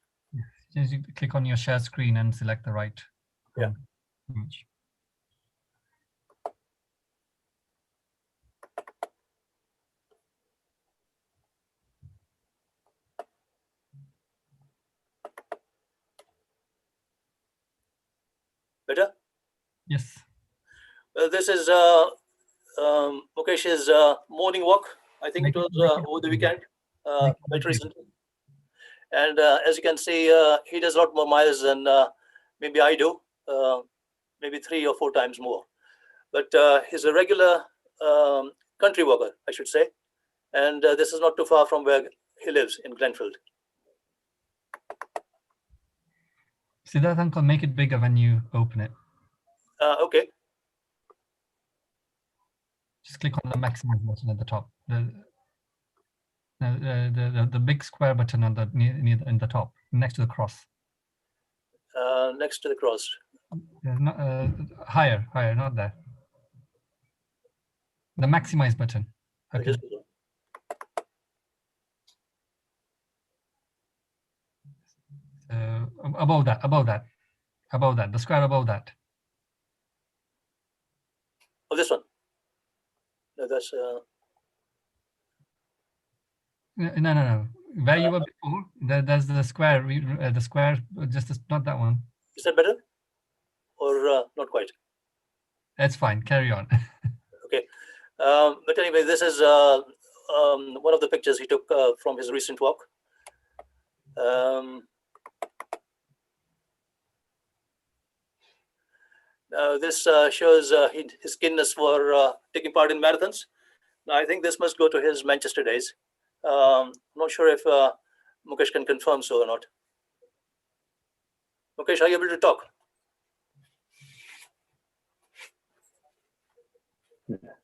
Just you click on your share screen and select the right image. Better? Yes. This is Mukesh's morning walk. I think it was over the weekend, quite recently. And as you can see, he does a lot more miles than maybe I do, maybe 3 or 4 times more. But he's a regular country walker, I should say. And this is not too far from where he lives in Glenfield. Siddharth uncle, make it bigger when you open it. Okay. Just click on the maximize button at the top. The big square button on the near in the top, next to the cross. Next to the cross. Not, higher, not there. The maximize button. Okay. Above that, the square above that. Oh, this one. No, that's. No. Where you were before, there's the square. The square, not that one. Is that better? Or not quite? That's fine. Carry on. Okay. But anyway, this is one of the pictures he took from his recent walk. This shows his keenness for taking part in marathons. Now, I think this must go to his Manchester days. I'm not sure if Mukesh can confirm so or not. Mukesh, are you able to talk?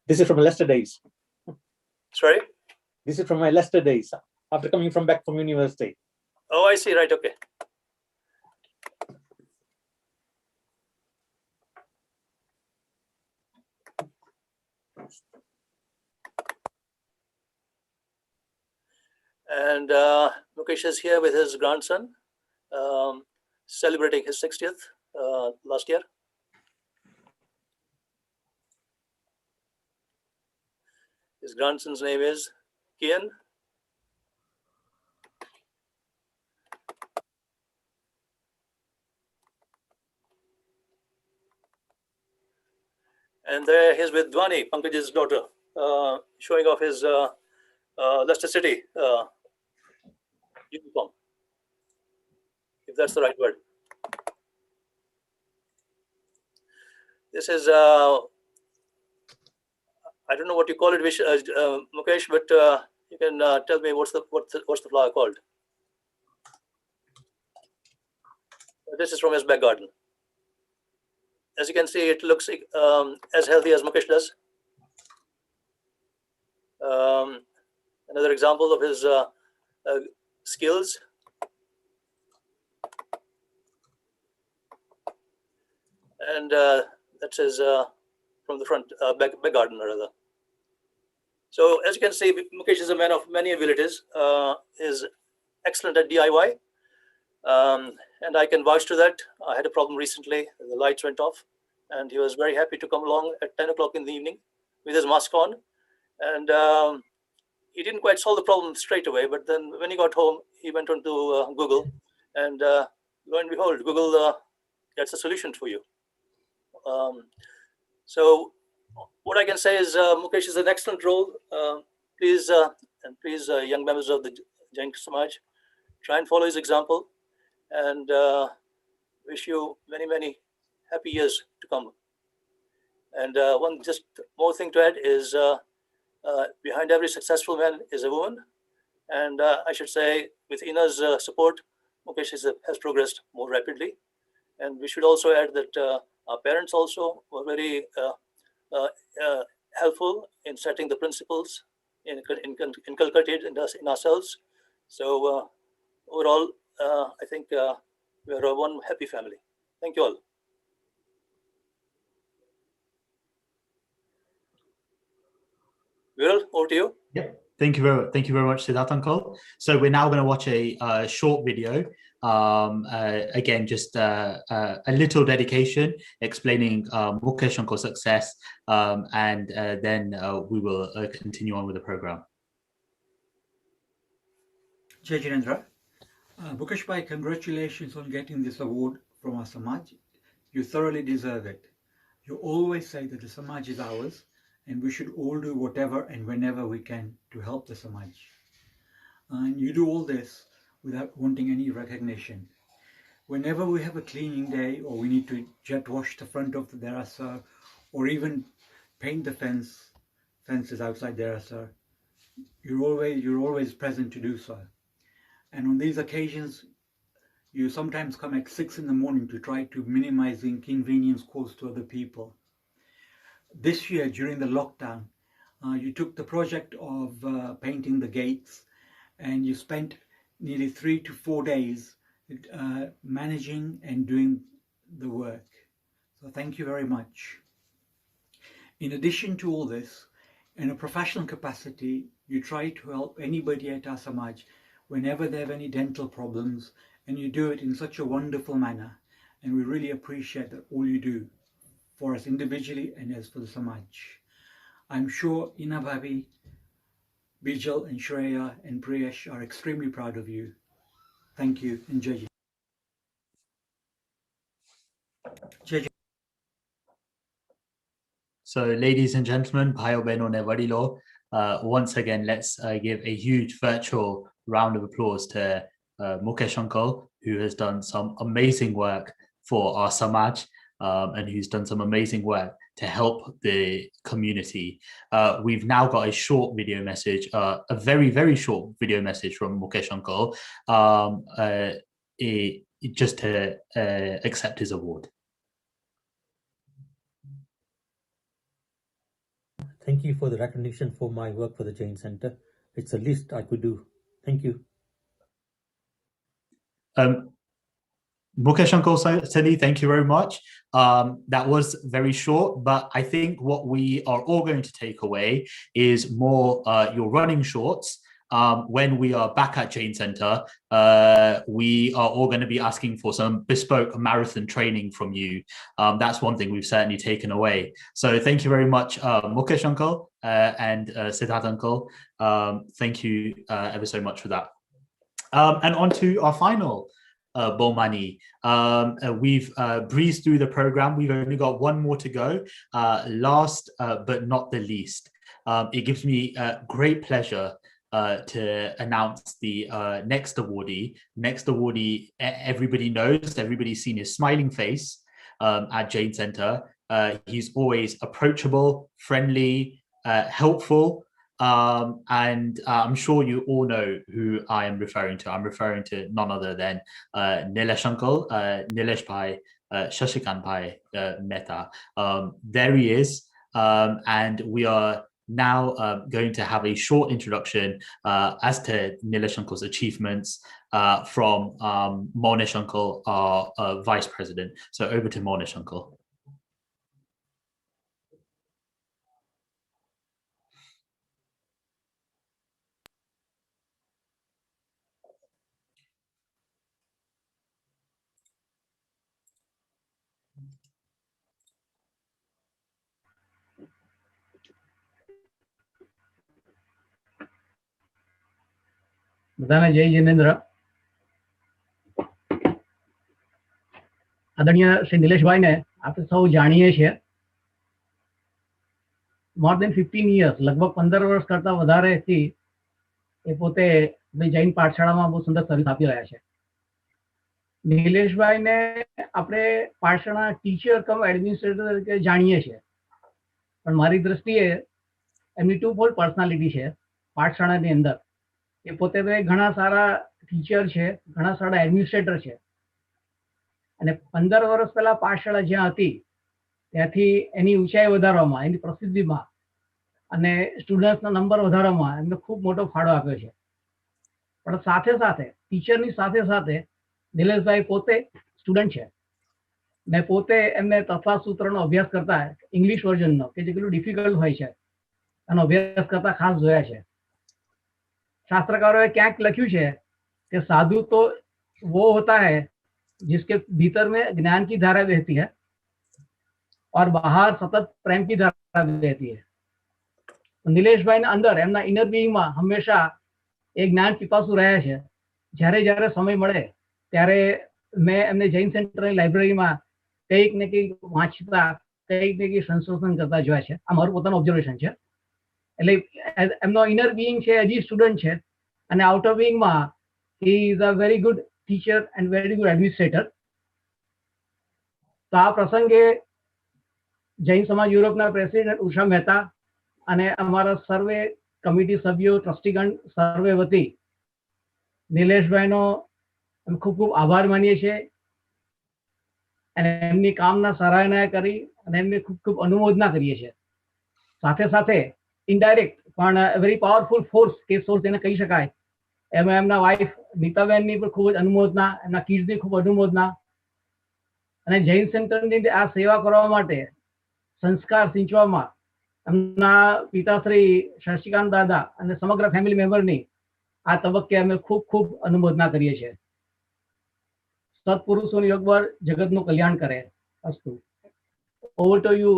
This is from Leicester days. Sorry? This is from my Leicester days, after coming back from university. Oh, I see. Right. Okay. And Mukesh is here with his grandson, celebrating his 60th last year. His grandson's name is Kian. And there he's with Dwani, Pankaj's daughter, showing off his Leicester City uniform, if that's the right word. This is, I don't know what you call it, Mukesh, but you can tell me what's the flower called. This is from his back garden. As you can see, it looks as healthy as Mukesh does. Another example of his skills. And that is from the front back garden, rather. So as you can see, Mukesh is a man of many abilities. Is excellent at DIY. And I can vouch to that. I had a problem recently. The lights went off, and he was very happy to come along at 10 o'clock in the evening with his mask on. And he didn't quite solve the problem straight away, but then when he got home, he went on to Google, and lo and behold, Google gets a solution for you. So what I can say is Mukesh is an excellent role. Please, young members of the Jain Samaj, try and follow his example, and wish you many, many happy years to come. And one just more thing to add is behind every successful man is a woman. And I should say, with Ina's support, Mukesh has progressed more rapidly. And we should also add that our parents also were very helpful in setting the principles, inculcated in ourselves. So overall, I think we are one happy family. Thank you all. Viral, over to you. Yep. Thank you very much, Siddharth uncle. So we're now going to watch a short video. Again, just a little dedication explaining Mukesh uncle's success, and then we will continue on with the program. Jai Jinendra. Mukesh bhai, congratulations on getting this award from our Samaj. You thoroughly deserve it. You always say that the Samaj is ours, and we should all do whatever and whenever we can to help the Samaj. And you do all this without wanting any recognition. Whenever we have a cleaning day, or we need to jet wash the front of the Derasar, or even paint the fences outside Derasar, you're always present to do so. And on these occasions, you sometimes come at 6 in the morning to try to minimize the inconvenience caused to other people. This year, during the lockdown, you took the project of painting the gates, and you spent nearly 3 to 4 days managing and doing the work. So thank you very much. In addition to all this, in a professional capacity, you try to help anybody at our Samaj whenever they have any dental problems, and you do it in such a wonderful manner. And we really appreciate that all you do for us individually and as for the Samaj. I'm sure Ina Bhabi, Bijal and Shreya and Priyesh are extremely proud of you. Thank you, and Jai. So, ladies and gentlemen, Bhayo Beno ne Vadilo, once again, let's give a huge virtual round of applause to Mukesh uncle, who has done some amazing work for our Samaj, and who's done some amazing work to help the community. We've now got a short video message, a very, very short video message from Mukesh uncle, just to accept his award. Thank you for the recognition for my work for the Jain Center. It's the least I could do. Thank you. Mukesh uncle Sally, thank you very much. That was very short, but I think what we are all going to take away is more your running shorts. When we are back at Jain Center, we are all going to be asking for some bespoke marathon training from you. That's one thing we've certainly taken away. So thank you very much, Mukesh uncle and Siddharth uncle. Thank you ever so much for that. And on to our final Bomani. We've breezed through the program. We've only got one more to go. Last but not the least, it gives me great pleasure to announce the next awardee. Next awardee, everybody knows, everybody's seen his smiling face at Jain Center. He's always approachable, friendly, helpful, and I'm sure you all know who I am referring to. I'm referring to none other than Nilesh uncle, Nilesh bhai, Shashikant bhai Mehta. There he is, and we are now going to have a short introduction as to Nilesh uncle's achievements from Monesh uncle, our vice president. So over to Monesh uncle. બધાને જય જિનેન્દ્ર. આદરણીય શ્રી નિલેશભાઈને આપણે સૌ જાણીએ છીએ. મોર દેન 15 years, લગભગ 15 વર્ષ કરતા વધારેથી એ પોતે જૈન પાઠશાળામાં બહુ સુંદર સર્વિસ આપી રહ્યા છે. નિલેશભાઈને આપણે પાઠશાળા ટીચર કમ એડમિનિસ્ટ્રેટર તરીકે જાણીએ છીએ, પણ મારી દ્રષ્ટિએ એમની ટુ ફોલ્ડ પર્સનાલિટી છે પાઠશાળાની અંદર. એ પોતે ઘણા સારા ટીચર છે, ઘણા સારા એડમિનિસ્ટ્રેટર છે, અને 15 વર્ષ પહેલા પાઠશાળા જ્યાં હતી ત્યાંથી એની ઊંચાઈ વધારવામાં, એની પ્રસિદ્ધિમાં અને સ્ટુડન્ટ્સના નંબર વધારવામાં એમને ખૂબ મોટો ફાળો આપ્યો છે. પણ સાથે સાથે ટીચરની સાથે સાથે નિલેશભાઈ પોતે સ્ટુડન્ટ છે ને પોતે એમને તફાસૂત્રનો અભ્યાસ કરતા ઇંગ્લિશ વર્ઝનનો, કે જે કેટલું ડિફિકલ્ટ હોય છે, એનો અભ્યાસ કરતા ખાસ જોયા છે. शास्त्रकारों क्या लख्यू है कि साधु तो वो होता है जिसके भीतर में ज्ञान की धारा बहती है और बाहर सतत प्रेम की धारा बहती है. निलेश भाई अंदर एमना इनर बीइंग में हमेशा एक ज्ञान पिपासु रहे छे. જ્યારે જ્યારે સમય મળે ત્યારે મેં એમને જૈન સેન્ટરની લાઇબ્રેરીમાં કંઈક ને કંઈક વાંચતા કંઈક ને કંઈક સંશોધન કરતા જોયા છે. આ મારું પોતાનું ઓબ્ઝર્વેશન છે. એટલે એમનો ઇનર બીઇંગ છે હજી સ્ટુડન્ટ છે અને આઉટર બીઇંગમાં he is a very good teacher and very good administrator. તો આ પ્રસંગે જૈન સમાજ યુરોપના પ્રેસિડેન્ટ ઉષા મહેતા અને અમારા સર્વે કમિટી સભ્યો ટ્રસ્ટીગણ સર્વે વતી નિલેશભાઈનો ખૂબ ખૂબ આભાર માનીએ છીએ અને એમની કામના સરાહના કરી અને એમને ખૂબ ખૂબ અનુમોદના કરીએ છીએ. સાથે સાથે ઇનડાયરેક્ટ પણ વેરી પાવરફુલ ફોર્સ કે સોર્સ એને કહી શકાય એમાં એમના વાઇફ નીતાબેનની પણ ખૂબ જ અનુમોદના, એમના કિડ્સની ખૂબ અનુમોદના અને જૈન સેન્ટરની આ સેવા કરવા માટે સંસ્કાર સિંચવામાં એમના પિતાશ્રી શશિકાંત દાદા અને સમગ્ર ફેમિલી મેમ્બરની આ તબક્કે અમે ખૂબ ખૂબ અનુમોદના કરીએ છીએ. સત્પુરુષોનું યોગ બળ જગતનું કલ્યાણ કરે. અસ્તુ. Over to you,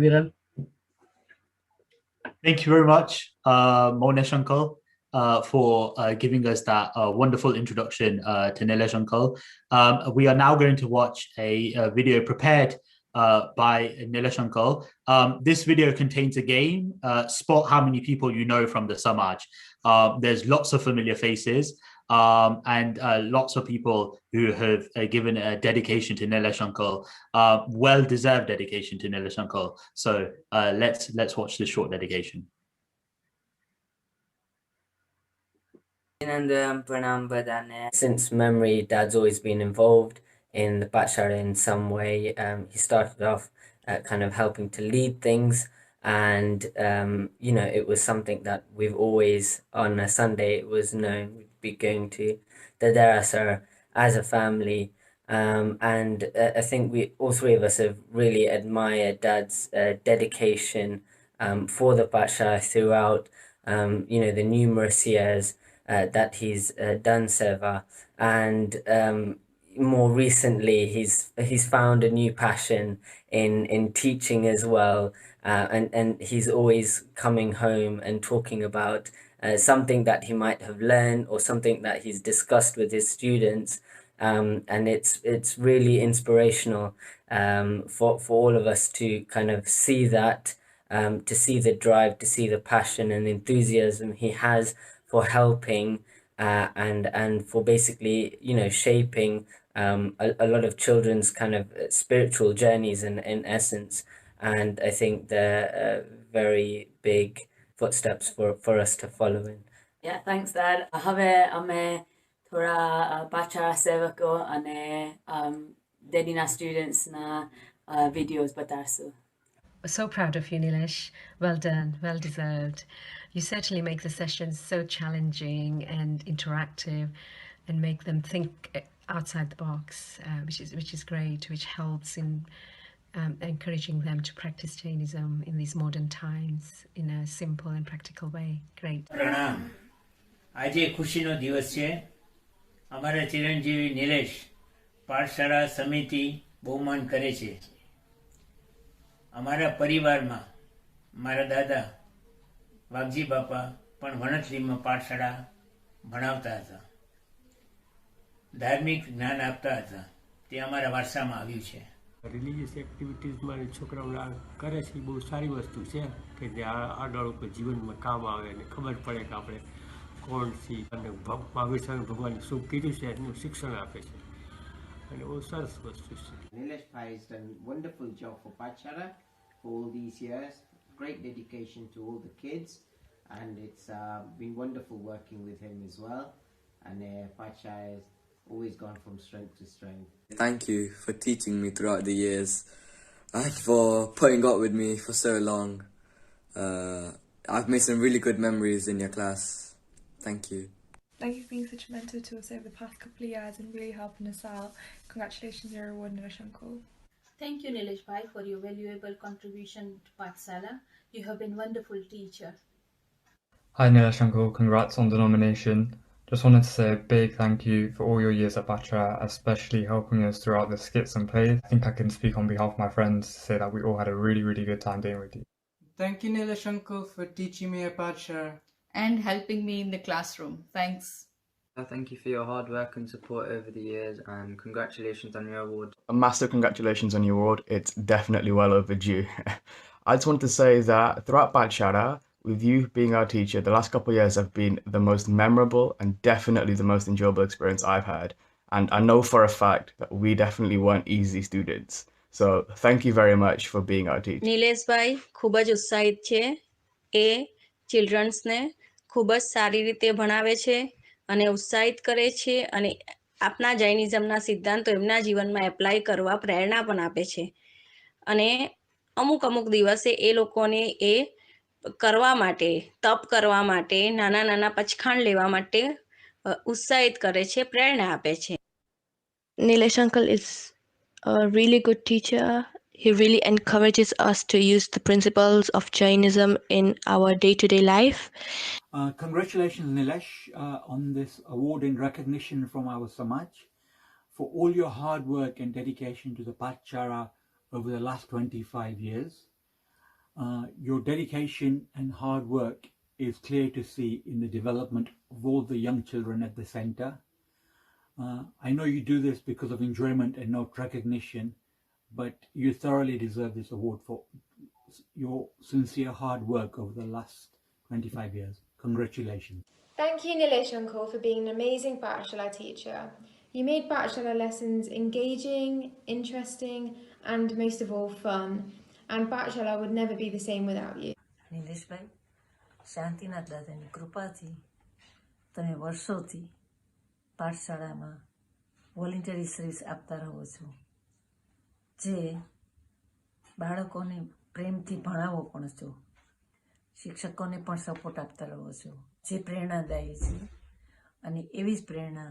Viral. Thank you very much, Monesh uncle, for giving us that wonderful introduction to Nilesh uncle. We are now going to watch a video prepared by Nilesh uncle. This video contains a game, spot how many people you know from the Samaj. There's lots of familiar faces and lots of people who have given a dedication to Nilesh uncle, well-deserved dedication to Nilesh uncle. So let's watch this short dedication. Since memory, Dad's always been involved in the Pathshala in some way. He started off kind of helping to lead things, and you know, it was something that we've always, on a Sunday, it was known we'd be going to the Darasar as a family. And I think all three of us have really admired Dad's dedication for the Pathshala throughout, you know, the numerous years that he's done Seva, and more recently he's found a new passion in teaching as well, and he's always coming home and talking about something that he might have learned or something that he's discussed with his students, and it's really inspirational for all of us to kind of see that, to see the drive, to see the passion and enthusiasm he has for helping and for basically, you know, shaping a lot of children's kind of spiritual journeys in essence. And I think they're very big footsteps for us to follow in. Yeah, thanks, Dad. Have ame thora Pathshala sevako ane dedina students na videos batarsu. So proud of you, Nilesh. Well done, well deserved. You certainly make the sessions so challenging and interactive and make them think outside the box, which is great, which helps in encouraging them to practice Jainism in these modern times in a simple and practical way. Great. પ્રણામ. આજે ખુશીનો દિવસ છે. અમારા ચિરંજીવી નિલેશ પાઠશાળા સમિતિ બહુમાન કરે છે. અમારા પરિવારમાં મારા દાદા વાઘજી બાપા પણ વણથલીમાં પાઠશાળા ભણાવતા હતા. ધાર્મિક જ્ઞાન આપતા હતા. તે અમારા વારસામાં આવ્યું છે. રિલિજિયસ એક્ટિવિટીઝમાં છોકરાઓ કરે છે એ બહુ સારી વસ્તુ છે કે જે આગળ જીવનમાં કામ આવે અને ખબર પડે કે આપણે કોણ છીએ અને મહાવીર સ્વામી ભગવાનને શું કીધું છે એનું શિક્ષણ આપે છે અને બહુ સરસ વસ્તુ છે. Nilesh Bhai has done a wonderful job for Pathshala for all these years. Great dedication to all the kids, and it's been wonderful working with him as well. And Pathshala has always gone from strength to strength. Thank you for teaching me throughout the years and for putting up with me for so long. I've made some really good memories in your class. Thank you. Thank you for being such a mentor to us over the past couple of years and really helping us out. Congratulations on your award, Nilesh uncle. Thank you, Nilesh Bhai, for your valuable contribution to Pathshala. You have been wonderful teacher. Hi Nilesh Uncle, congrats on the nomination. Just wanted to say a big thank you for all your years at Bachara, especially helping us throughout the skits and plays. I think I can speak on behalf of my friends to say that we all had a really, really good time being with you. Thank you, Nilesh Uncle, for teaching me about Bachara. And helping me in the classroom. Thanks. Thank you for your hard work and support over the years, and congratulations on your award. A massive congratulations on your award. It's definitely well overdue. I just wanted to say that throughout Bachara, with you being our teacher, the last couple of years have been the most memorable and definitely the most enjoyable experience I've had. And I know for a fact that we definitely weren't easy students. So thank you very much for being our teacher. Nilesh ભાઈ ખૂબ જ ઉત્સાહિત છે. એ ચિલ્ડ્રન્સને ખૂબ જ સારી રીતે ભણાવે છે અને ઉત્સાહિત કરે છે અને આપણા જૈનિઝમના સિદ્ધાંતો એમના જીવનમાં એપ્લાય કરવા પ્રેરણા પણ આપે છે. અને અમુક અમુક દિવસે એ લોકોને એ કરવા માટે, તપ કરવા માટે, નાના નાના પચખાણ લેવા માટે ઉત્સાહિત કરે છે, પ્રેરણા આપે છે. Nilesh Uncle is a really good teacher. He really encourages us to use the principles of Jainism in our day-to-day life. Congratulations, Nilesh, on this award in recognition from our Samaj for all your hard work and dedication to the Bachara over the last 25 years. Your dedication and hard work is clear to see in the development of all the young children at the center. I know you do this because of enjoyment and not recognition, but you thoroughly deserve this award for your sincere hard work over the last 25 years. Congratulations. Thank you, Nilesh Uncle, for being an amazing Bachelor teacher. You made Bachelor lessons engaging, interesting, and most of all fun. And Bachelor would never be the same without you. Nilesh ભાઈ, શાંતિનાથ દાદાની કૃપાથી તમે વર્ષોથી પાઠશાળામાં voluntary service આપતા રહો છો, જે બાળકોને પ્રેમથી ભણાવો પણ છો, શિક્ષકોને પણ સપોર્ટ આપતા રહો છો, જે પ્રેરણાદાયી છે અને એવી જ પ્રેરણા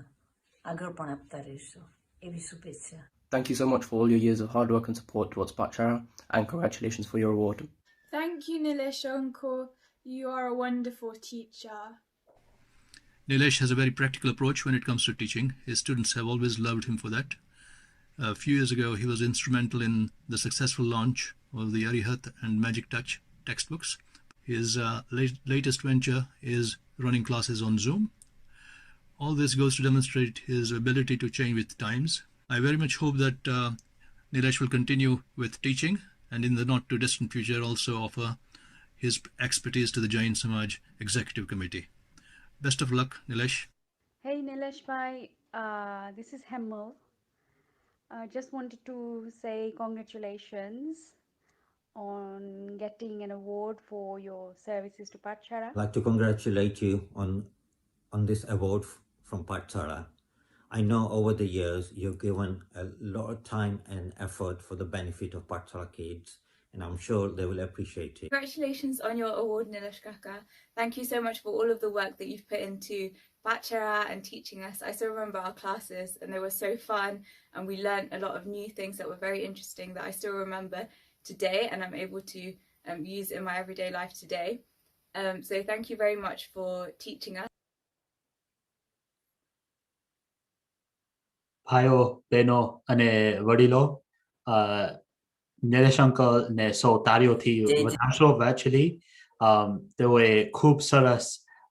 આગળ પણ આપતા રહેશો, એવી શુભેચ્છા. Thank you so much for all your years of hard work and support towards Bachara, and congratulations for your award. Thank you, Nilesh Uncle. You are a wonderful teacher. Nilesh has a very practical approach when it comes to teaching. His students have always loved him for that. A few years ago, he was instrumental in the successful launch of the Arihat and Magic Touch textbooks. His latest venture is running classes on Zoom. All this goes to demonstrate his ability to change with times. I very much hope that Nilesh will continue with teaching and in the not too distant future also offer his expertise to the Jain Samaj Executive Committee. Best of luck, Nilesh. Hey Nilesh bhai, this is Hemmal. Just wanted to say congratulations on getting an award for your services to Bachara. I'd like to congratulate you on this award from Bachara. I know over the years you've given a lot of time and effort for the benefit of Bachara kids, and I'm sure they will appreciate it. Congratulations on your award, Nilesh Kaka. Thank you so much for all of the work that you've put into Bachara and teaching us. I still remember our classes and they were so fun, and we learned a lot of new things that were very interesting that I still remember today and I'm able to use in my everyday life today. So thank you very much for teaching us. ભાઈઓ, બહેનો અને વડીલો, Nilesh uncle ને સૌ તાળીઓથી વધારશો. virtually તેઓએ ખૂબ સરસ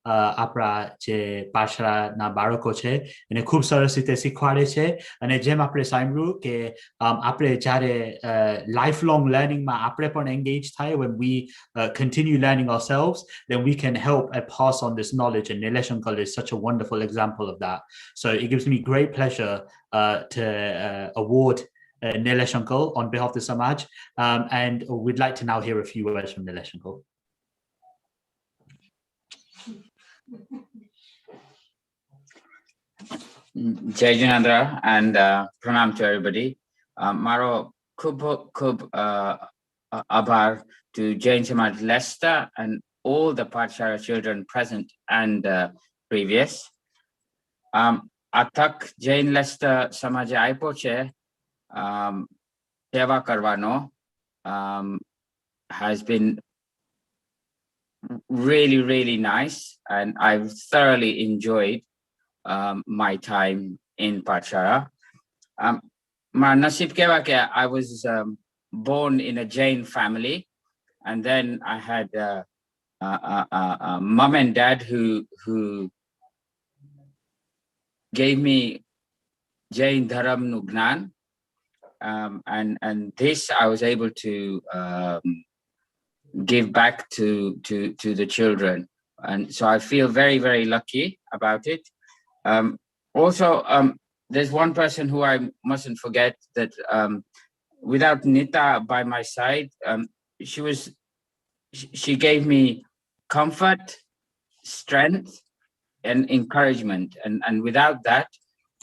આપણા જે પાછળના બાળકો છે એને ખૂબ સરસ રીતે શીખવાડે છે. અને જેમ આપણે સાંભળ્યું કે આપણે જ્યારે લાઈફ લોંગ લર્નિંગમાં આપણે પણ એન્ગેજ થાય, when we continue learning ourselves, then we can help and pass on this knowledge, and Nilesh Uncle is such a wonderful example of that. So it gives me great pleasure to award Nilesh Uncle on behalf of the Samaj, and we'd like to now hear a few words from Nilesh Uncle. Jai Janandra and pranam to everybody. Maro khub abar to Jain Samaj Leicester and all the Pathshala children present and previous. Atak Jain Leicester Samaj Aipoche Seva Karvano has been really, really nice, and I've thoroughly enjoyed my time in Pathshala. My nasib kewa ke I was born in a Jain family, and then I had mom and dad who gave me Jain Dharam nu Gnan, and this I was able to give back to the children, and so I feel very, very lucky about it. Also, there's one person who I mustn't forget, that without Nita by my side, she gave me comfort, strength, and encouragement, and without that,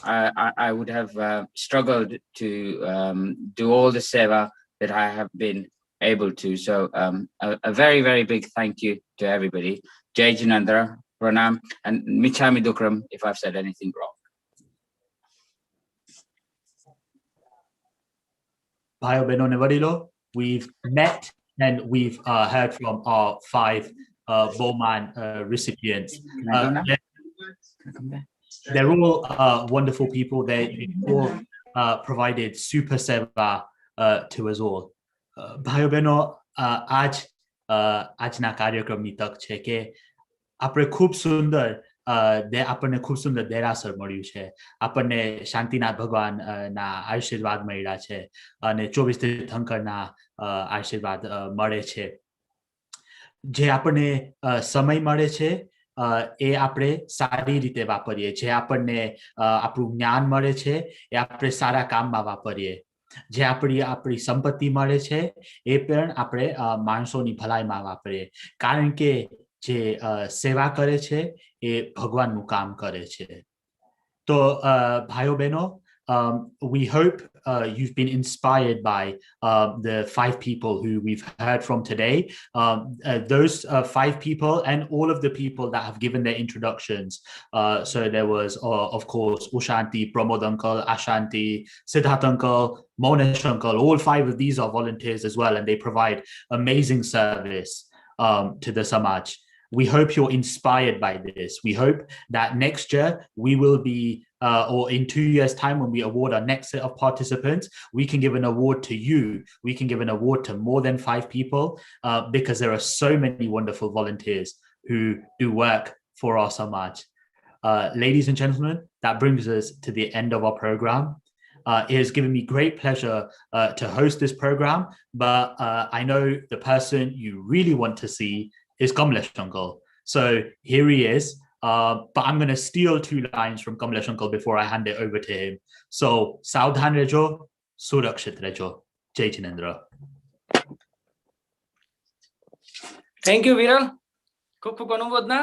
I would have struggled to do all the seva that I have been able to. So a very, very big thank you to everybody. Jai Jinandra, Pranam, and Michami Dukram if I've said anything wrong. Bhayo Beno ne vadilo, we've met and we've heard from our 5 Bahumaan recipients. They're all wonderful people. They all provided super seva to us all. Bhayo Beno, આજના કાર્યક્રમની તક છે કે આપણે ખૂબ સુંદર આપણને ખૂબ સુંદર દેરાસર મળ્યું છે. આપણને શાંતિનાથ ભગવાન ના આશીર્વાદ મળ્યા છે અને 24 તીર્થંકરના આશીર્વાદ મળે છે. જે આપણને સમય મળે છે એ આપણે સારી રીતે વાપરીએ. જે આપણને આપણું જ્ઞાન મળે છે એ આપણે સારા કામમાં વાપરીએ. જે આપણી સંપત્તિ મળે છે એ પણ આપણે માણસોની ભલાઈમાં વાપરીએ. કારણ કે જે સેવા કરે છે એ ભગવાનનું કામ કરે છે. તો ભાઈઓ બહેનો, we hope you've been inspired by the 5 people who we've heard from today. Those 5 people and all of the people that have given their introductions. So there was, of course, Ushanti, Pramod Uncle, Ashanti, Siddharth Uncle, Monesh Uncle. All 5 of these are volunteers as well, and they provide amazing service to the Samaj. We hope you're inspired by this. We hope that next year we will be, or in 2 years' time when we award our next set of participants, we can give an award to you. We can give an award to more than 5 people because there are so many wonderful volunteers who do work for our Samaj. Ladies and gentlemen, that brings us to the end of our program. It has given me great pleasure to host this program, but I know the person you really want to see is Kamlesh Uncle. So here he is, but I'm going to steal 2 lines from Kamlesh Uncle before I hand it over to him. So, Saudhan Rejo, Surakshit Rejo. Jai Jinendra. Thank you, Viral. ખૂબ ખૂબ અનુમોદના.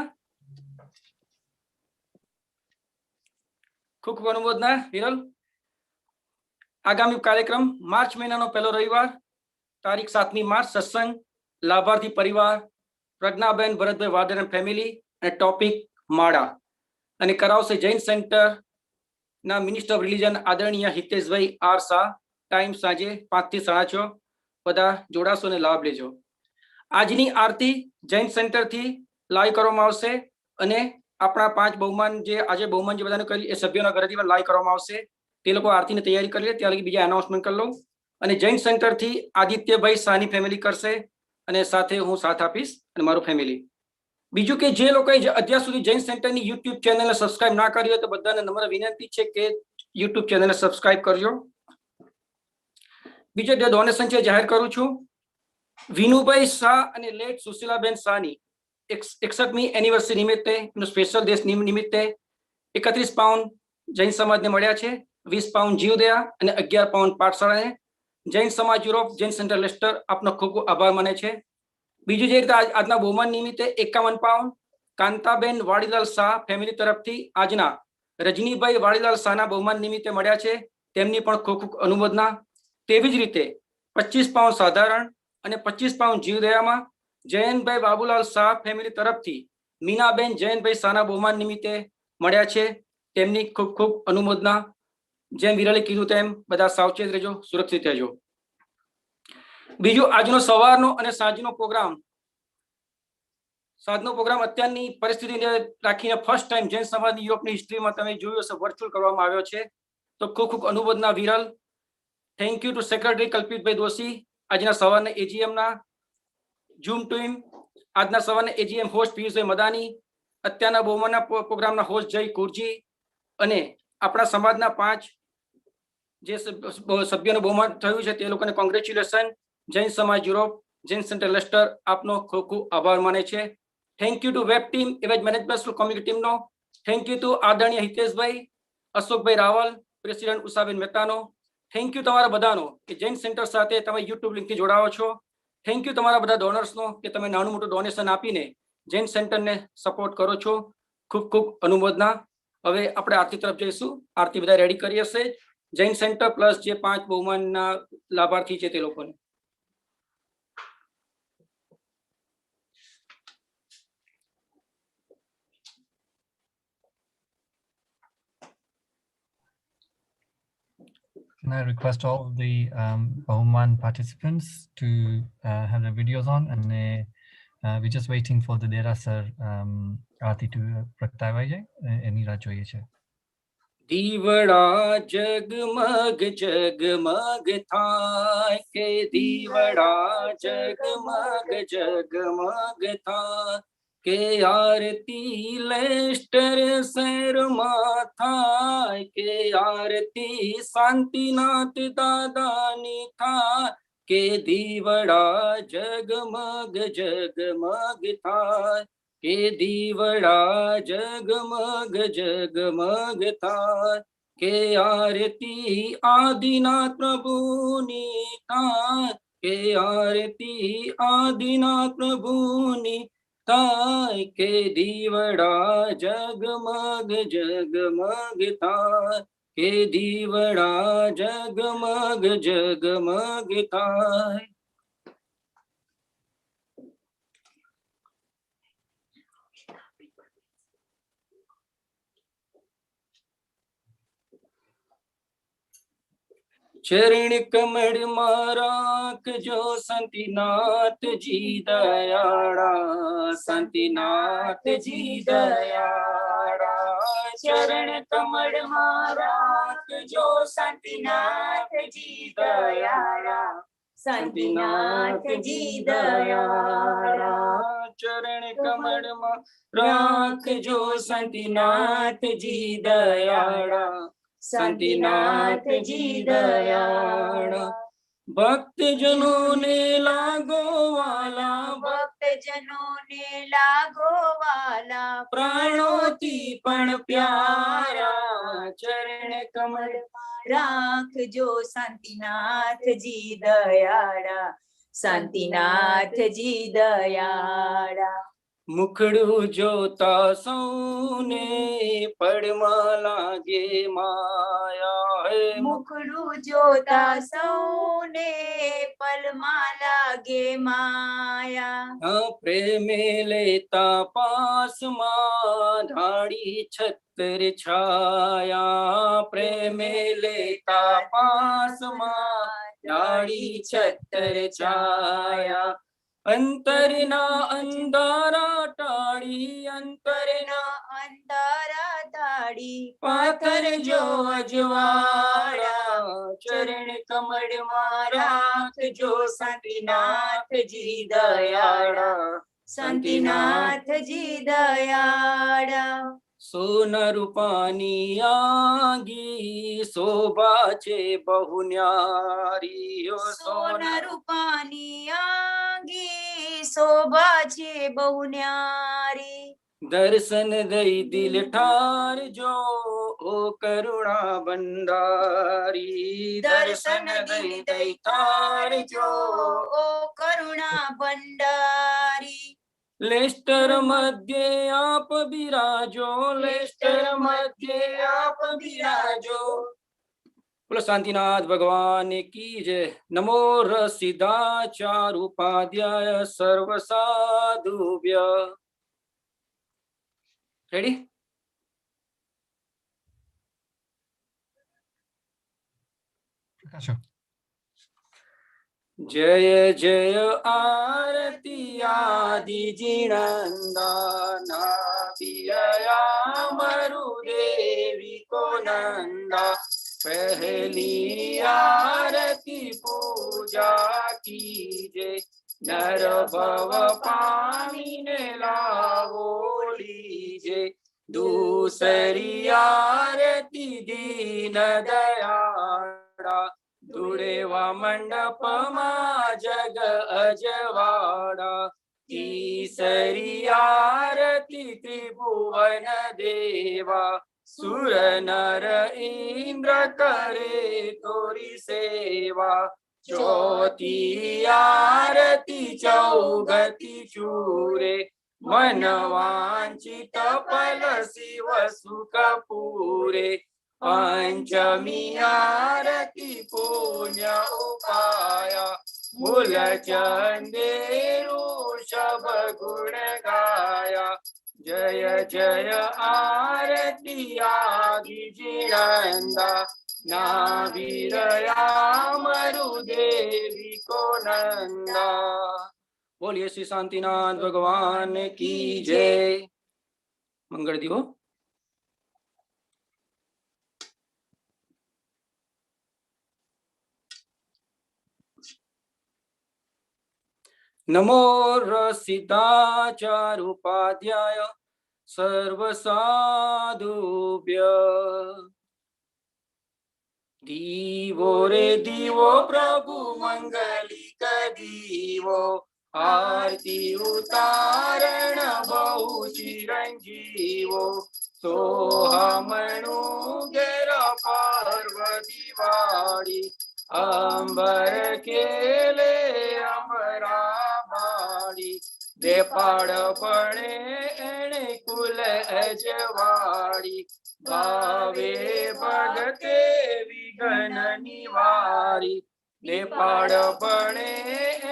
ખૂબ ખૂબ અનુમોદના, વિરલ. આગામી કાર્યક્રમ March મહિનાનો પહેલો રવિવાર, તારીખ 7મી માર્ચ, સત્સંગ, લાભાર્થી પરિવાર, પ્રજ્ઞાબેન ભરતભાઈ વાડર એન્ડ ફેમિલી, અને ટોપિક માળા, અને કરાવશે જૈન સેન્ટર ના મિનિસ્ટર ઓફ રિલિજન આદરણીય હિતેશભાઈ આર શાહ. ટાઈમ સાંજે 5 થી 6:30. બધા જોડાશો અને લાભ લેજો. આજની આરતી જૈન સેન્ટરથી લાઈવ કરવામાં આવશે અને આપણા 5 બહુમાન જે આજે બહુમાન જે બધાને કરી એ સભ્યોના ઘરેથી પણ લાઈવ કરવામાં આવશે. તે લોકો આરતીની તૈયારી કરી લે, ત્યાં લગી બીજા એનાઉન્સમેન્ટ કરી લઉં. અને જૈન સેન્ટરથી આદિત્યભાઈ શાહની ફેમિલી કરશે અને સાથે હું સાથ આપીશ અને મારું ફેમિલી. બીજું કે જે લોકોએ અત્યાર સુધી જૈન સેન્ટરની યુટ્યુબ ચેનલને સબસ્ક્રાઇબ ના કરી હોય તો બધાને નમ્ર વિનંતી છે કે યુટ્યુબ ચેનલને સબસ્ક્રાઇબ કરજો. બીજો જે ડોનેશન છે જાહેર કરું છું. વિનુભાઈ શાહ અને લેટ સુશીલાબેન શાહની 61મી એનિવર્સરી નિમિત્તે, સ્પેશિયલ દેશ નિમિત્તે 31 પાઉન્ડ જૈન સમાજને મળ્યા છે. 20 પાઉન્ડ જીવદયા અને 11 પાઉન્ડ પાઠશાળાને. જૈન સમાજ યુરોપ, જૈન સેન્ટર લેસ્ટર આપનો ખૂબ ખૂબ આભાર માને છે. બીજું જે રીતે આજના બહુમાન નિમિત્તે 51 પાઉન્ડ કાંતાબેન વાડીલાલ શાહ ફેમિલી તરફથી આજના રજનીભાઈ વાડીલાલ શાહના બહુમાન નિમિત્તે મળ્યા છે, તેમની પણ ખૂબ ખૂબ અનુમોદના. તેવી જ રીતે 25 પાઉન્ડ સાધારણ અને 25 પાઉન્ડ જીવદયામાં જયંતભાઈ બાબુલાલ શાહ ફેમિલી તરફથી મીનાબેન જયંતભાઈ શાહના બહુમાન નિમિત્તે મળ્યા છે, તેમની ખૂબ ખૂબ અનુમોદના. જેમ વિરલે કીધું તેમ બધા સાવચેત રહેજો, સુરક્ષિત રહેજો. બીજું આજનો સવારનો અને સાંજનો પ્રોગ્રામ સાતનો પ્રોગ્રામ અત્યારની પરિસ્થિતિને રાખીને ફર્સ્ટ ટાઈમ જૈન સમાજની યુરોપની હિસ્ટ્રીમાં તમે જોયું હશે વર્ચ્યુઅલ કરવામાં આવ્યો છે. તો ખૂબ ખૂબ અનુમોદના Viral. Thank you to secretary Kalpitbhai Doshi, આજના સવારના એજીએમના ઝૂમ ટીમ, આજના સવારના એજીએમ હોસ્ટ પિયુષભાઈ મદાની, અત્યારના બહુમાનના પ્રોગ્રામના હોસ્ટ જય કુરજી અને આપણા સમાજના 5 જે સભ્યોનું બહુમાન થયું છે તે લોકોને કોંગ્રેચ્યુલેશન. જૈન સમાજ યુરોપ, જૈન સેન્ટર લેસ્ટર આપનો ખૂબ ખૂબ આભાર માને છે. Thank you to web team, event management community ટીમનો. થેન્ક યુ ટુ આદરણીય હિતેશભાઈ, અશોકભાઈ રાવલ, પ્રેસિડેન્ટ ઉષાબેન મહેતાનો. થેન્ક યુ તમારા બધાનો કે જૈન સેન્ટર સાથે તમે યુટ્યુબ લિંકથી જોડાવો છો. થેન્ક યુ તમારા બધા ડોનર્સનો કે તમે નાનું મોટું ડોનેશન આપીને જૈન સેન્ટરને સપોર્ટ કરો છો. ખૂબ ખૂબ અનુમોદના. હવે આપણે આરતી તરફ જઈશું. આરતી બધા રેડી કરી હશે. જૈન સેન્ટર પ્લસ જે 5 બહુમાનના લાભાર્થી છે તે લોકોને. Can I request all of the Bahumaan participants to have their videos on, and we're just waiting for the Derasar Aarti to પ્રગટાવાય એની રાહ જોઈએ છે. દીવડા જગમગ જગમગ થાય કે દીવડા જગમગ જગમગ થાય કે આરતી લેસ્ટર શહેરમાં થાય કે આરતી શાંતિનાથ દાદાની થાય કે દીવડા જગમગ જગમગ થાય કે દીવડા જગમગ જગમગ થાય કે આરતી આદિનાથ પ્રભુની થાય કે આરતી આદિનાથ પ્રભુની થાય કે દીવડા જગમગ જગમગ થાય કે દીવડા જગમગ જગમગ થાય. ચરણ કમળ માં રાખજો શાંતિનાથજી દયાળા, શાંતિનાથજી દયાળા. ચરણ કમળ માં રાખજો શાંતિનાથજી દયાળા, શાંતિનાથજી દયાળા. ચરણ કમળ માં રાખજો શાંતિનાથજી દયાળા, શાંતિનાથજી દયાળા. ભક્તજનોને લાગો વાલા, ભક્તજનોને લાગો વાલા, પ્રાણોથી પણ પ્યારા. ચરણ કમળ રાખજો શાંતિનાથજી દયાળા, શાંતિનાથજી દયાળા. મુખડું જોતા સૌને પડમાં લાગે માયા હે. મુખડું જોતા સૌને પલમાં લાગે માયા. પ્રેમે લેતા પાસમાં ઢાળી છત્ર છાયા, પ્રેમે લેતા પાસમાં ઢાળી છત્ર છાયા. અંતરના અંધારા ટાળી, અંતરના અંધારા ટાળી, પાથર જો અજવાળા. ચરણ કમળ માં રાખજો શાંતિનાથજી દયાળા, શાંતિનાથજી દયાળા. સોના રૂપાની આંગી શોભા છે બહુ ન્યારી. સોના રૂપાની આંગી શોભા છે બહુ ન્યારી. દર્શન દઈ દિલ ઠારજો ઓ કરુણા ભંડારી. દર્શન દિલ દઈ ઠારજો ઓ કરુણા ભંડારી. લેસ્ટર મધ્યે આપ બિરાજો, લેસ્ટર મધ્યે આપ બિરાજો. બોલો શાંતિનાથ ભગવાન કી જય. નમો રસિદાચાર ઉપાધ્યાય સર્વ સાધુભ્ય. રેડી? जय जय आरती आदि जिणंदा नाभिया मरुदेवी को नंदा पहली आरती पूजा कीजे नर भव पानी ने लावो लीजे दूसरी आरती दीन दयाड़ा दुड़ेवा मंडप मा जग अजवाड़ा तीसरी आरती त्रिभुवन देवा सुर नर इंद्र करे तोरी सेवा चौथी आरती चौगति चूरे मन वांचित फल शिव सुख पूरे पंचमी आरती पुण्य उपाया मूल चंदेरु शब गुण गाया जय जय आरती आदि जिणंदा नाभिरया मरुदेवी को नंदा। बोलिए श्री शांतिनाथ भगवान की जय। मंगल दियो। नमो रसिताचारुपाध्याय सर्वसाधुभ्य दीवो रे दीवो प्रभु मंगलिक दीवो आरती उतारण बहु चिरंजीवो सोहमणु गेर पार्वती वाड़ी अंबर केले अमरा माड़ी दे पाड़ पड़े एणे कुल अजवाड़ी भावे भगते विघ्न निवारी दे पाड़ पड़े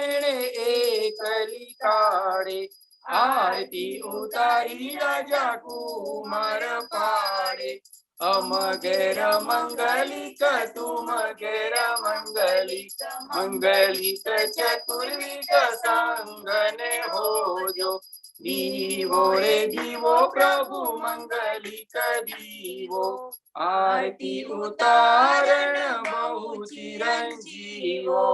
एणे एकली ताड़े आरती उतारी राजा कुमार पाड़े अमगेर मंगलिक तुम गेर मंगलिक मंगलिक चतुर्विध संगने हो जो दीवो रे दीवो प्रभु मंगलिक दीवो आरती उतारण बहु चिरंजीवो।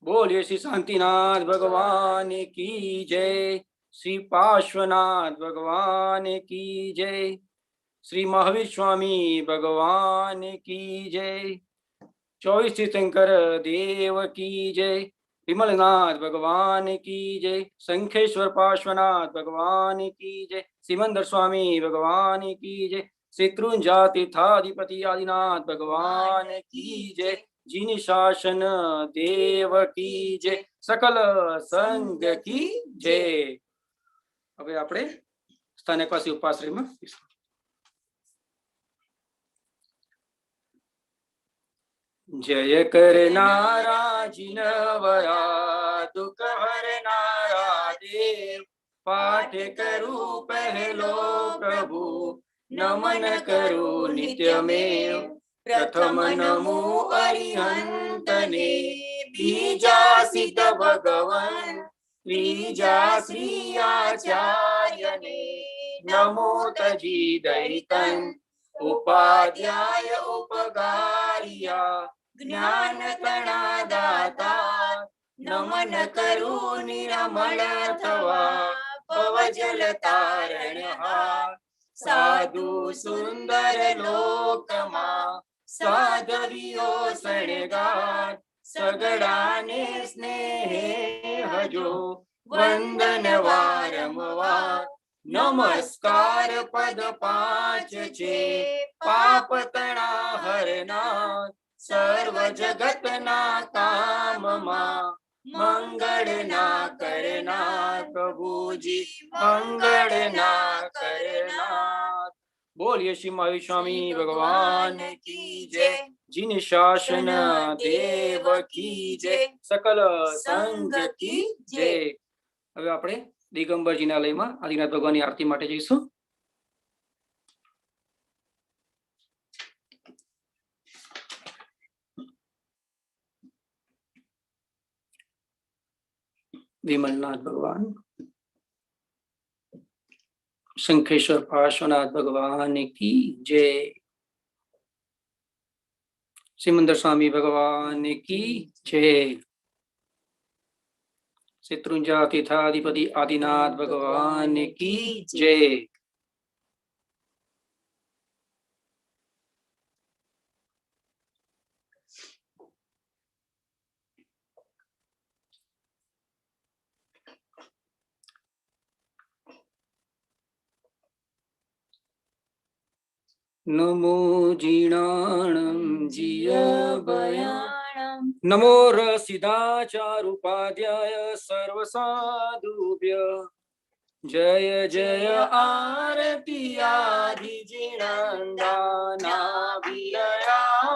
बोलिए श्री शांतिनाथ भगवान की जय। श्री पार्श्वनाथ भगवान की जय। श्री महावीर स्वामी भगवान की जय। 24 तीर्थंकर देव की जय। विमलनाथ भगवान की जय। शंखेश्वर पार्श्वनाथ भगवान की जय। सिमंदर स्वामी भगवान की जय। शत्रुंजा तीर्थाधिपति आदिनाथ भगवान की जय। जिन शासन देव की जय। सकल संघ की जय। હવે આપણે સ્થાનકવાસી ઉપાશ્રયમાં जय करनारा जिनवरा दुख हरनारा देव पाठ करू पहलो प्रभु नमन करू नित्यमेव प्रथम नमो अरिहंतने बीजा सिद्ध भगवन त्रिजा श्री आचार्यने नमो तजी दैतन उपाध्याय उपगारिया ज्ञान दाता नमन करू निरमल थवा पवजल तारणहार साधु सुंदर लोकमा साधवियो सणगार सगडाने स्नेहे हजो वंदन वारंवार नमस्कार पद 5 छे पाप तणा हरनार सर्व जगत ना काम मा मंगल ना करनार प्रभुजी मंगल ना करनार। बोलिए श्री महावीर स्वामी भगवान की जय। जिन शासन देव की जय। सकल संघ की जय। હવે આપણે દિગંબર જિનાલયમાં આદિનાથ ભગવાનની આરતી માટે જઈશું। विमलनाथ भगवान, शंखेश्वर पार्श्वनाथ भगवान की जय, सिमंदर स्वामी भगवान की जय, शत्रुंजय तीर्थाधिपति आदिनाथ भगवान की जय। नमो जीर्णाणं जियभयाणं, नमो रसिदाचारुपाध्याय सर्वसाधुभ्य, जय जय आरती आदि जिनंदा, नाभिया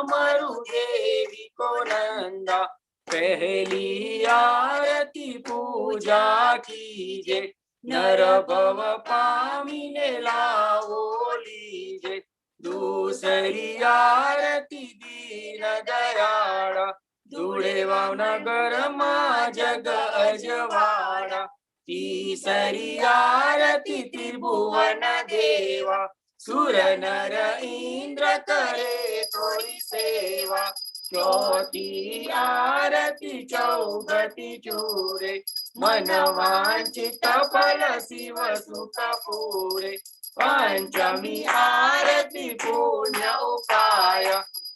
मरुदेवी को नंदा, पहली आरती पूजा कीजे, नर भव पामिने लावो लीजे, दूसरी आरती दीन दयाळा, धुळे वावनगर मा जग अजवाड़ा, तीसरी आरती त्रिभुवन देवा, सुर नर इंद्र करे तोरी सेवा, चौथी आरती चौगति चूरे, मन वांछित फल शिव सुख पूरे, पंचमी आरती पुण्य उपाय,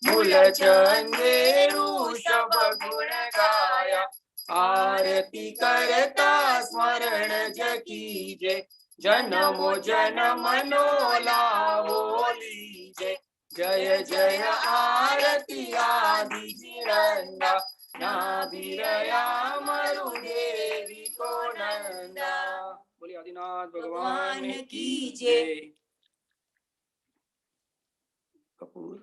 मूल चंदेरु शब गुण गाया, आरती करता स्मरण जकीजे, जन्मो जन्मनो लावो लीजे, जय जय आरती आदि जिनंदा, नाभिरया मरुदेवी को नंदा। बोलिए आदिनाथ भगवान की जय। कपूर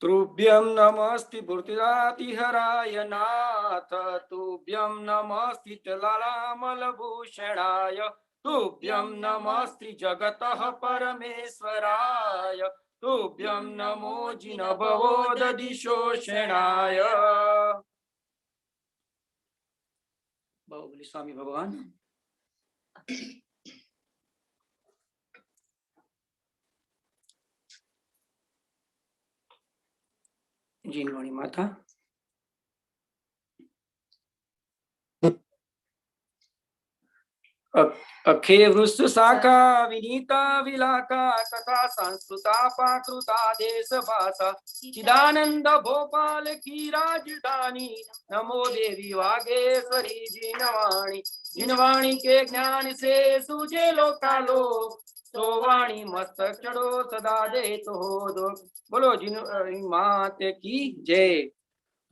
तुभ्यं नमस्ति भूतिरातिहराय नाथ, तुभ्यं नमस्ति चलालामलभूषणाय, तुभ्यं नमस्ति जगतः परमेश्वराय, तुभ्यं नमो जिनभवोदधिशोषणाय। बाहुबली स्वामी भगवान। जीनवाणी माता, अखे वृष्ट शाखा विनीता विलाका, कथा संस्कृता पाकृता देश भाषा, चिदानंद भोपाल की राजधानी, नमो देवी वागेश्वरी जिनवाणी, जिनवाणी के ज्ञान से सूझे लोकालोक, तो वाणी मस्तक चढ़ो सदा दे तो दो। बोलो जिन मात की जय।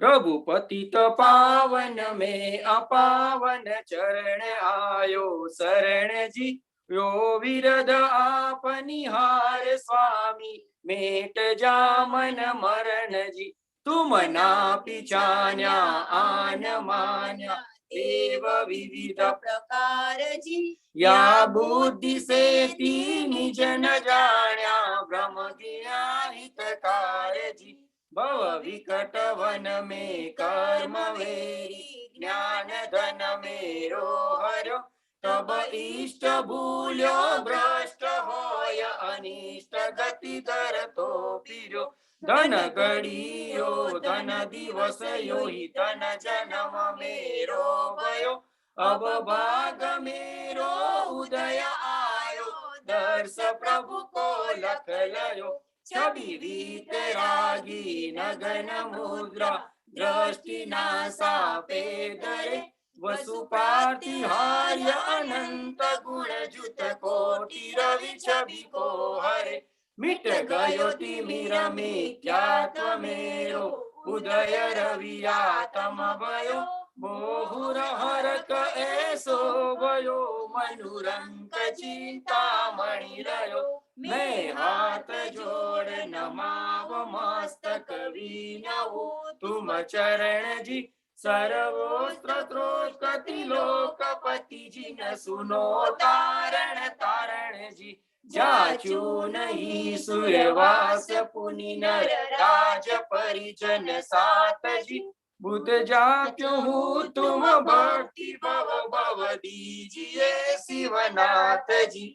प्रभु पतित पावन में अपावन चरण आयो, शरण जी यो विरद आपनी हार स्वामी, मेट जामन मरण जी, तुम ना पिछान्या आन मान्या, देव विविध प्रकार जी, या बुद्धि से तीन जन जाण्या, ब्रह्म ज्ञा हितकार जी, भव विकट वन में कर्म वेरी, ज्ञान धन मेरो हरो, तब इष्ट भूल्यो भ्रष्ट होय, अनिष्ट गति धर तो पिरो, धन गड़ियो धन दिवस यो ही, धन जन्म मेरो भयो, अब भाग मेरो उदय आयो, दर्श प्रभु को लख लयो, छवि रीत रागी नगन मुद्रा, दृष्टि नासा पे धरे, वसुपातिहार्य अनंत गुण जुत कोटि रवि छवि को हरे, मिट गयो तिमिर मिथ्यात्व मेरो, उदय रवि आत्म भयो, मोहुर हरक ऐसो भयो, मनुरंक चिंता मणि रयो, मैं हाथ जोड़ नमाव मस्तक वीनऊ, तुम चरण जी सर्वोस्त्र त्रोत्कति लोकपति जी, न सुनो तारण तारण जी, जाचू नहीं सुरवास पुनि नर राज परिजन सात जी। बुद्ध जाक्यो हूँ तुम भक्ति भव भव दीजिए शिवनाथ जी,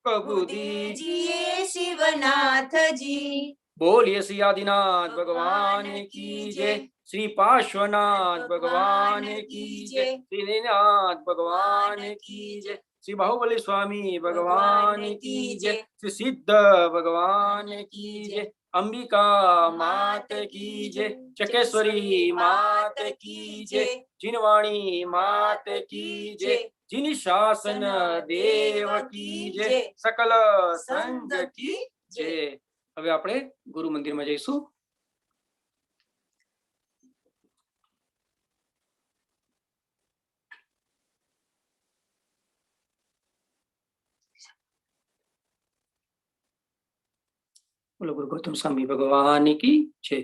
प्रभु दीजिए शिवनाथ जी। बोलिए श्री आदिनाथ भगवान की जय, श्री पार्श्वनाथ भगवान की जय, श्री नीलनाथ भगवान की जय, श्री बाहुबली स्वामी भगवान की जय, श्री सिद्ध भगवान की जय, अंबिका मात की जय, चकेश्वरी मात की जय, जिनवाणी मात की जय, जिन शासन देव की जय, सकल संघ की जय। હવે આપણે ગુરુ મંદિરમાં જઈશું। બોલો ગુરુ ગૌતમ સ્વામી ભગવાન की जय।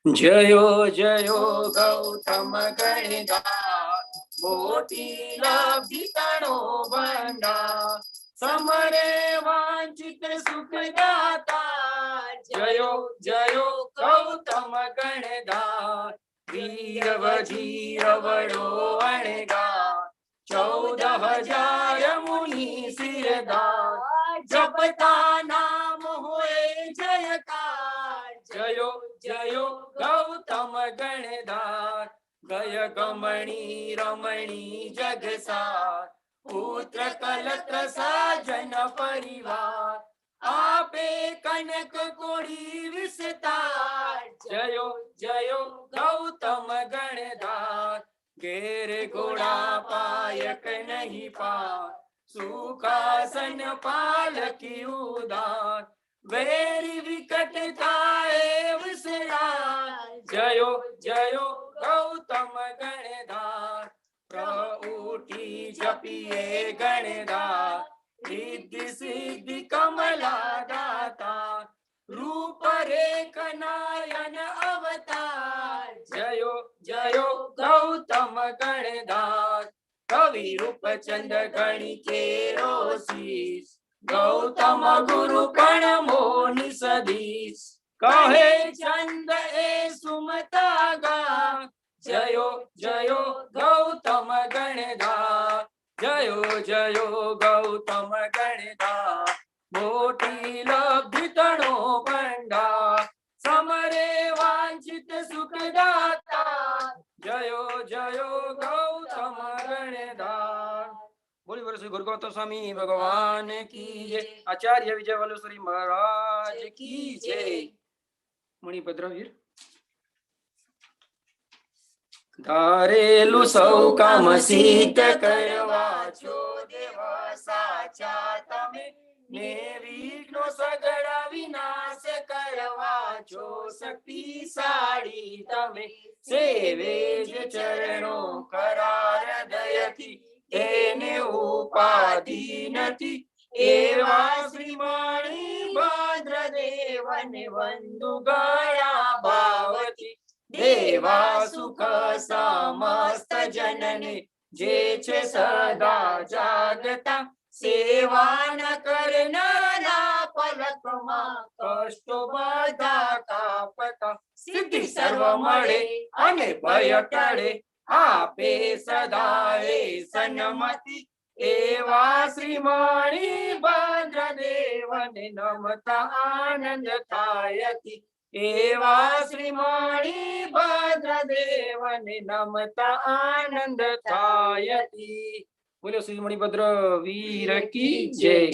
जयो जयो गौतम गणदार, मोटी लब्धि तणो भंडार, समरे वांछित सुख दाता। जयो जयो गौतम गणदार, वीर वजीर वडो अणगार, 14,000 मुनि सिरदार, जपता नाम होए जयकार। जयो जयो गौतम गणदार, गय गमणी रमणी जगसार, पुत्र कलत्र साजन परिवार, आपे कनक कोड़ी विस्तार। जयो जयो गौतम गणदार, घेर घोड़ा पायक नहीं पार, सुखासन पालकी उदार, वेरी विकट थाए विसरार। जयो जयो गौतम गणदार, प्रऊटी जपिए गणदार, रिद्धि सिद्धि कमला दाता, रूप रेख नायन अवतार। जयो जयो गौतम गणदार, कवि रूप चंद गणि केरो शीस, गौतम गुरु पण मोनि सदीस, कहे चंद ए सुमता गा। जयो जयो गौतम गणदार, जयो जयो गौतम गणदार, मोटी लब्धि तणो भंडार, समरे वांछित सुखदाता। जयो जयो गौतम गणदार। बोली बोलो श्री गुरु गौतम स्वामी भगवान की जय। आचार्य विजय वल्लभश्री महाराज की जय। मणिभद्रवीर धारेलु सौ काम सिद्ध करवा छो देवा साचा तमे, ने विघ्नो सगड़ा विनाश करवा छो शक्तिशाળી तमे। सेवे जे चरणो करार हृदयथी, તેને ઉપાધિ નથી, એવા શ્રીમણી ભદ્રદેવને વંદુ ગયા ભાવથી। દેવા સુખ સમસ્ત જનને, જે છે સદા જાગતા, સેવા ન કરનારા પલકમાં કષ્ટો બધા કાપતા। સિદ્ધિ સર્વ મળે અને ભય ટળે, आपे सदाए सन्मति, एवा श्रीमणी भद्रदेवने नमता आनंद थायति। एवा श्रीमणी भद्रदेवने नमता आनंद थायति। बोलो श्री मणिभद्र वीर की जय।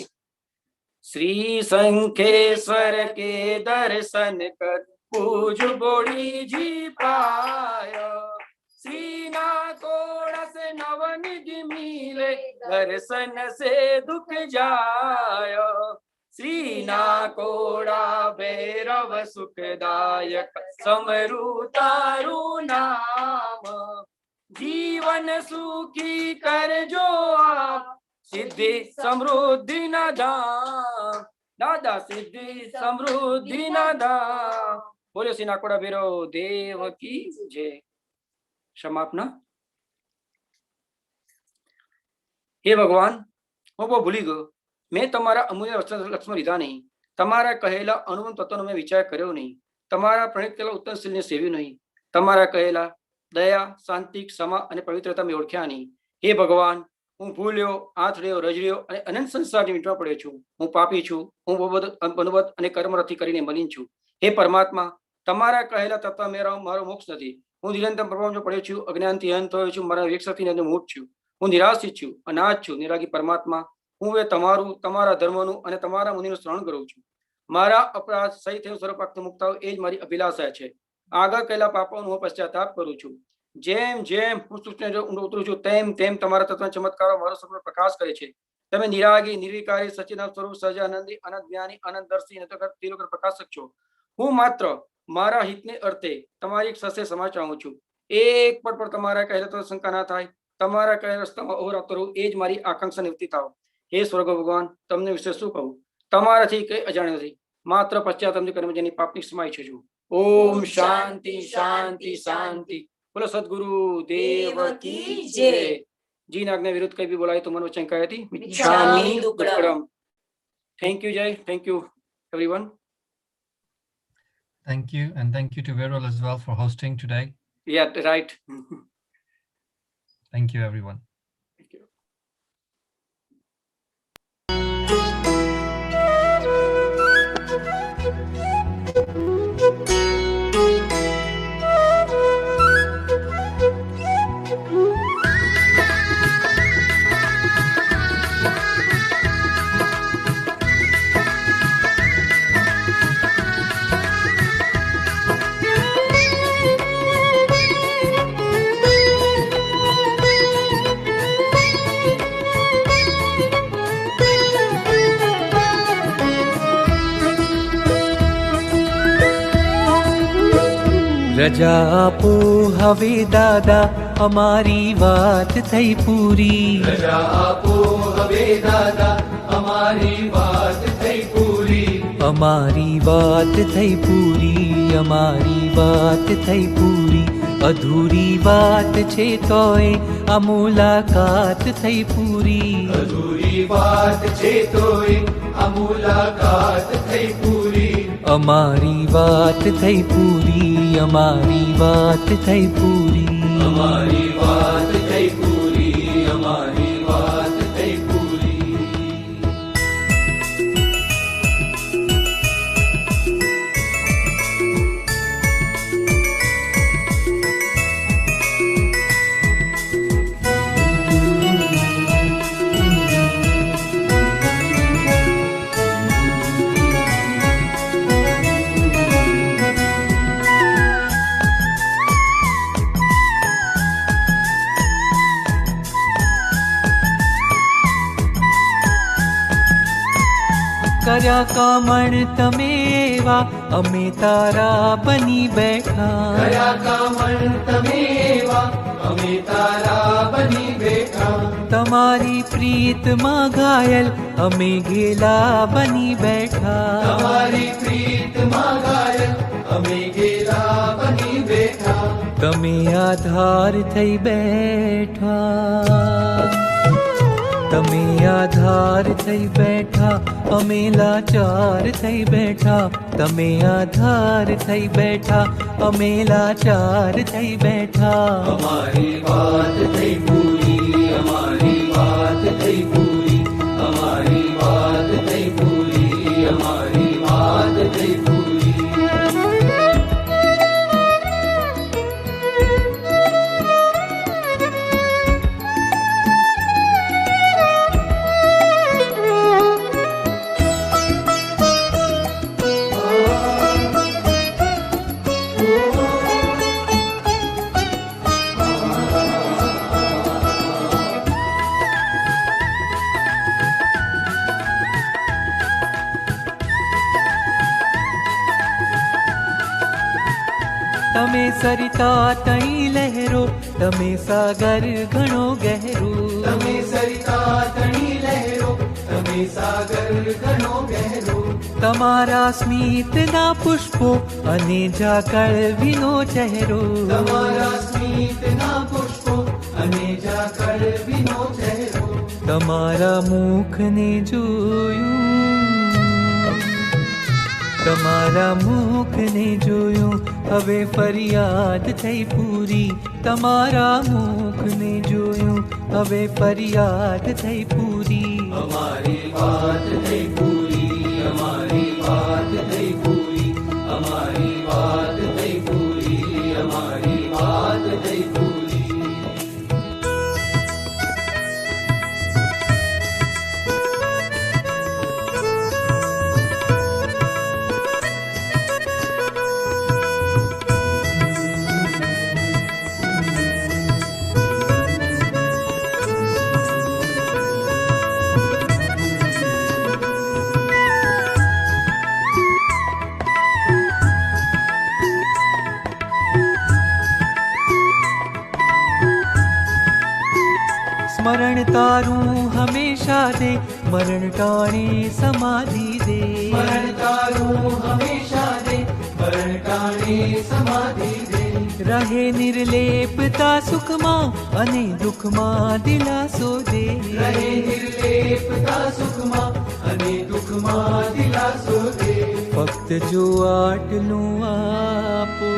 श्री शंखेश्वर के दर्शन कर, पूज बोड़ी जी पाय, श्री नाकोड़स नवनिधि मिले, दर्शन से दुख जाय। श्री नाकोड़ा भैरव सुखदायक, समरू तारू नाम, जीवन सुखी कर जो आप, सिद्धि समृद्धि न धाम। दादा सिद्धि समृद्धि न धाम। बोलो श्री नाकोड़ा भैरव देव की जय। क्षमापना। हे भगवान, હું બહુ ભૂલી ગયો, મેં તમારા અમૂલ્ય લક્ષ્મણ લીધા નહીં, તમારા કહેલા અનુમન તત્વનો મેં વિચાર કર્યો નહીં, તમારા પ્રણિત કરેલા ઉત્તમશીલને સેવ્યું નહીં, તમારા કહેલા દયા, શાંતિ, ક્ષમા અને પવિત્રતા મેં ઓળખ્યા નહીં. હે ભગવાન, હું ભૂલ્યો, આંથડ્યો, રજડ્યો અને અનંત સંસારની વીંટવા પડ્યો છું. હું પાપી છું, હું બનવત અને કર્મરથી કરીને મલિન છું. હે પરમાત્મા, તમારા કહેલા તત્વ મારો મોક્ષ નથી. હું નિરંતર પ્રભાવમાં પડ્યો છું, અજ્ઞાનથી અંત થયો છું, મારા વિવેકશક્તિને મૂઢ છું. હું નિરાશિત છું, અનાથ છું, નિરાગી પરમાત્મા. હું એ તમારા ધર્મનું અને તમારા મુનિનું શ્રવણ કરું છું. મારા અપરાધ સહી થયું સ્વરૂપ મુક્ત થાવ એ જ મારી અભિલાષા છે. આગળ કહેલા પાપોનું હું પશ્ચાતાપ કરું છું. જેમ જેમ હું સૂક્ષ્મ ઉતરું છું તેમ તેમ તમારા તત્વના ચમત્કારો મારો સ્વરૂપ પ્રકાશ કરે છે. તમે નિરાગી, નિર્વિકારી, સચ્ચિદાનંદ સ્વરૂપ, સહજાનંદી, અનંત જ્ઞાની, અનંત દર્શી, તિલોક પ્રકાશક છો. હું માત્ર મારા હિતને અર્થે તમારી સસે સમાજ ચાહું છું. એક પળ પર તમારા કહેલા તો શંકા ના થાય, તમારા કહેલા રસ્તામાં અહોરાત્ર રહું એ જ મારી આકાંક્ષા નિવૃત્તિ થાવ. હે સ્વર્ગ ભગવાન, તમને વિશે શું કહું? તમારાથી કઈ અજાણ્યો નથી, માત્ર પશ્ચાતાપ કર્મ જેની પાપની સમાય છે. ઓમ શાંતિ શાંતિ શાંતિ. બોલો સદગુરુ દેવ કી જય. જી નાગને વિરુદ્ધ કઈ બી બોલાય તો મન વચન કહી હતી મિચ્છામિ દુક્કડમ. થેન્ક યુ જય. Thank you everyone. Thank you, and thank you to Viral as well for hosting today. Yeah, right. Thank you, everyone. રજા આપો હવે દાદા, અમારી વાત થઈ પૂરી. રજા આપો હવે દાદા, અમારી વાત થઈ પૂરી. અમારી વાત થઈ પૂરી, અમારી વાત થઈ પૂરી. અધૂરી વાત છે તોય આ મુલાકાત થઈ પૂરી. અધૂરી વાત છે તોય આ મુલાકાત થઈ પૂરી. અમારી વાત થઈ પૂરી, અમારી વાત થઈ પૂરી. અમારી વાત થઈ પૂરી, અમારી વાત થઈ પૂરી. કર્યા કામણ તમે એવા, અમે તારા બની બેઠા. કર્યા કામણ તમે એવા, અમે તારા બની બેઠા. તમારી પ્રીતમાં ઘાયલ અમે ગેલા બની બેઠા. તમારી પ્રીતમાં ઘાયલ અમે ગેલા બની બેઠા. તમે આધાર થઈ બેઠા. તમે આધાર થઈ બેઠા, અમે લાચાર થઈ બેઠા. તમે આધાર થઈ બેઠા, અમે લાચાર થઈ બેઠા. અમારી વાત થઈ પૂરી, અમારી વાત થઈ પૂરી. અમારી વાત થઈ પૂરી, અમારી વાત થઈ પૂરી. તમે સરિતા તઈ લહેરો, તમે સાગર ઘણો ગહેરો. તમે સરિતા તણી લહેરો, તમે સાગર ઘણો ગહેરો. તમારા સ્મિતના પુષ્પો અને ઝાકળ વિનો ચહેરો. તમારા સ્મિતના પુષ્પો અને ઝાકળ વિનો ચહેરો. તમારા મુખને જોયું, તમારા મુખને જોયું, હવે ફરિયાદ થઈ પૂરી. તમારા મુખને જોયું, હવે ફરિયાદ થઈ પૂરી. અમારી વાત થઈ પૂરી, અમારી વાત થઈ પૂરી, અમારી વાત થઈ પૂરી, અમારી વાત થઈ પૂરી. સ્મરણ તારું હંમેશા દે, મરણ ટાણે સમાધિ દે. સ્મરણ તારું હંમેશા દે, મરણ ટાણે સમાધિ દે. રહે નિર્લેપતા સુખમાં અને દુઃખમાં દિલાસો દે. રહે નિર્લેપતા સુખમાં અને દુઃખમાં દિલાસો દે. ફક્ત જો આટલું આપો,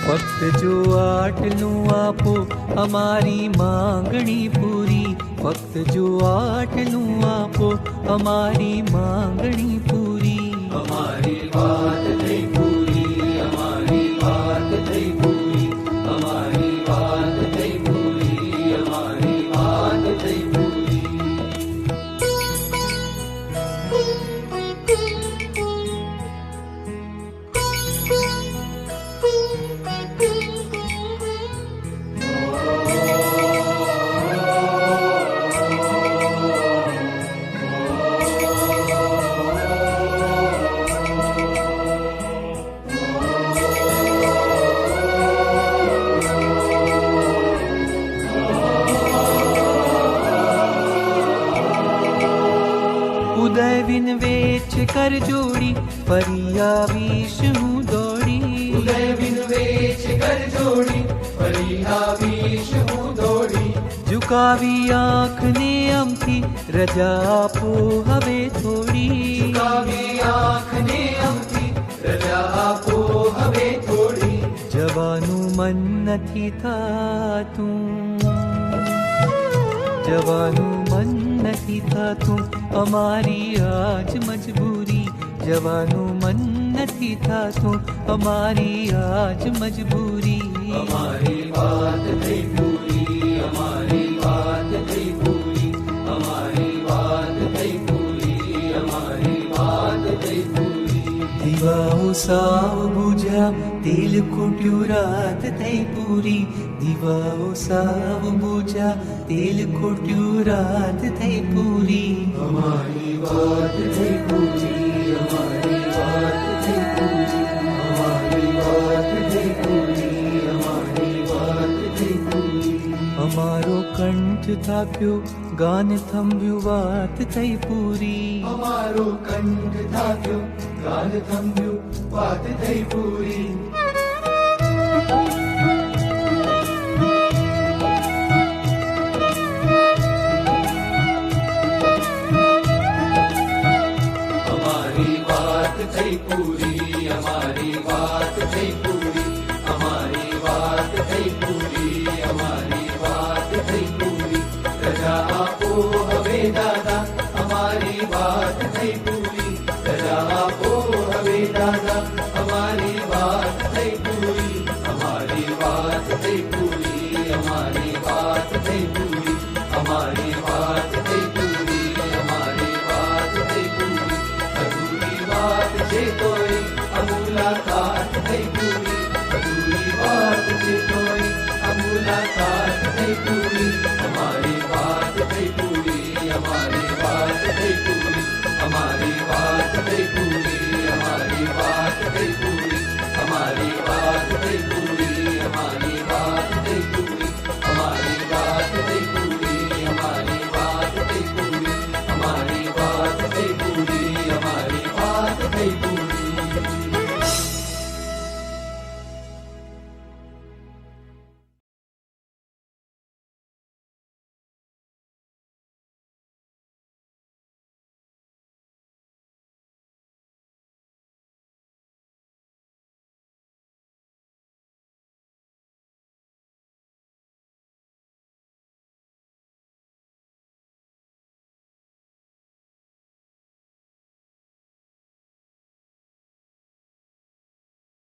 ફક્ત જો આટલું આપો, અમારી માંગણી પૂરી. ફક્ત જો આટલું આપો, અમારી માંગણી પૂરી. અમારી વાત થઈ પૂરી, અમારી વાત થઈ પૂરી, અમારી વાત થઈ પૂરી, અમારી વાત થઈ પૂરી. ઉદય વિન વેચ કર જોડી, ફરી આવીશ હું દોડી. ઉદય વિન વેચ કર જોડી, ફરી આવીશ હું દોડી. ઝુકાવી આંખને અમથી, રજા આપો હવે થોડી. ઝુકાવી આંખને અમથી, રજા આપો હવે થોડી. જવાનું મન નથી થાતું, જવાનું મન નથી થાતું, અમારી આજ મજબૂરી. જવાનું મન નથી થાતું, અમારી આજ મજબૂરી. અમારી વાત થઈ પૂરી, અમારી વાત થઈ પૂરી, અમારી વાત થઈ પૂરી, અમારી વાત થઈ પૂરી. દીવાઓ સાવ બુઝા, તેલ ખૂટ્યું, રાત થઈ પૂરી. દીવાઓ સાવ બુઝા, તેલ ખૂટ્યું, રાત થઈ પૂરી. અમારી વાત થઈ પૂરી, અમારી વાત થઈ પૂરી, અમારી વાત થઈ પૂરી, અમારી વાત થઈ પૂરી. અમારો કંઠ થાપ્યો, ગાન થંભ્યું, વાત થઈ પૂરી. અમારો કંઠ થાક્યો, ગાન થંભ્યું, વાત થઈ પૂરી. અમારી વાત થઈ પૂરી, અમારી વાત થઈ પૂરી, અમારી વાત થઈ પૂરી, અમારી વાત થઈ પૂરી. રજા આપો હવે દાદા, અમારી વાત થઈ પૂરી. રજા આપો હવે દાદા, અમારી વાત થઈ પૂરી. અમારી વાત થઈ પૂરી, અમારી વાત થઈ પૂરી, અમારી વાત થઈ પૂરી, અમારી વાત થઈ પૂરી. અધૂરી વાત છે તોય મુલાકાત થઈ.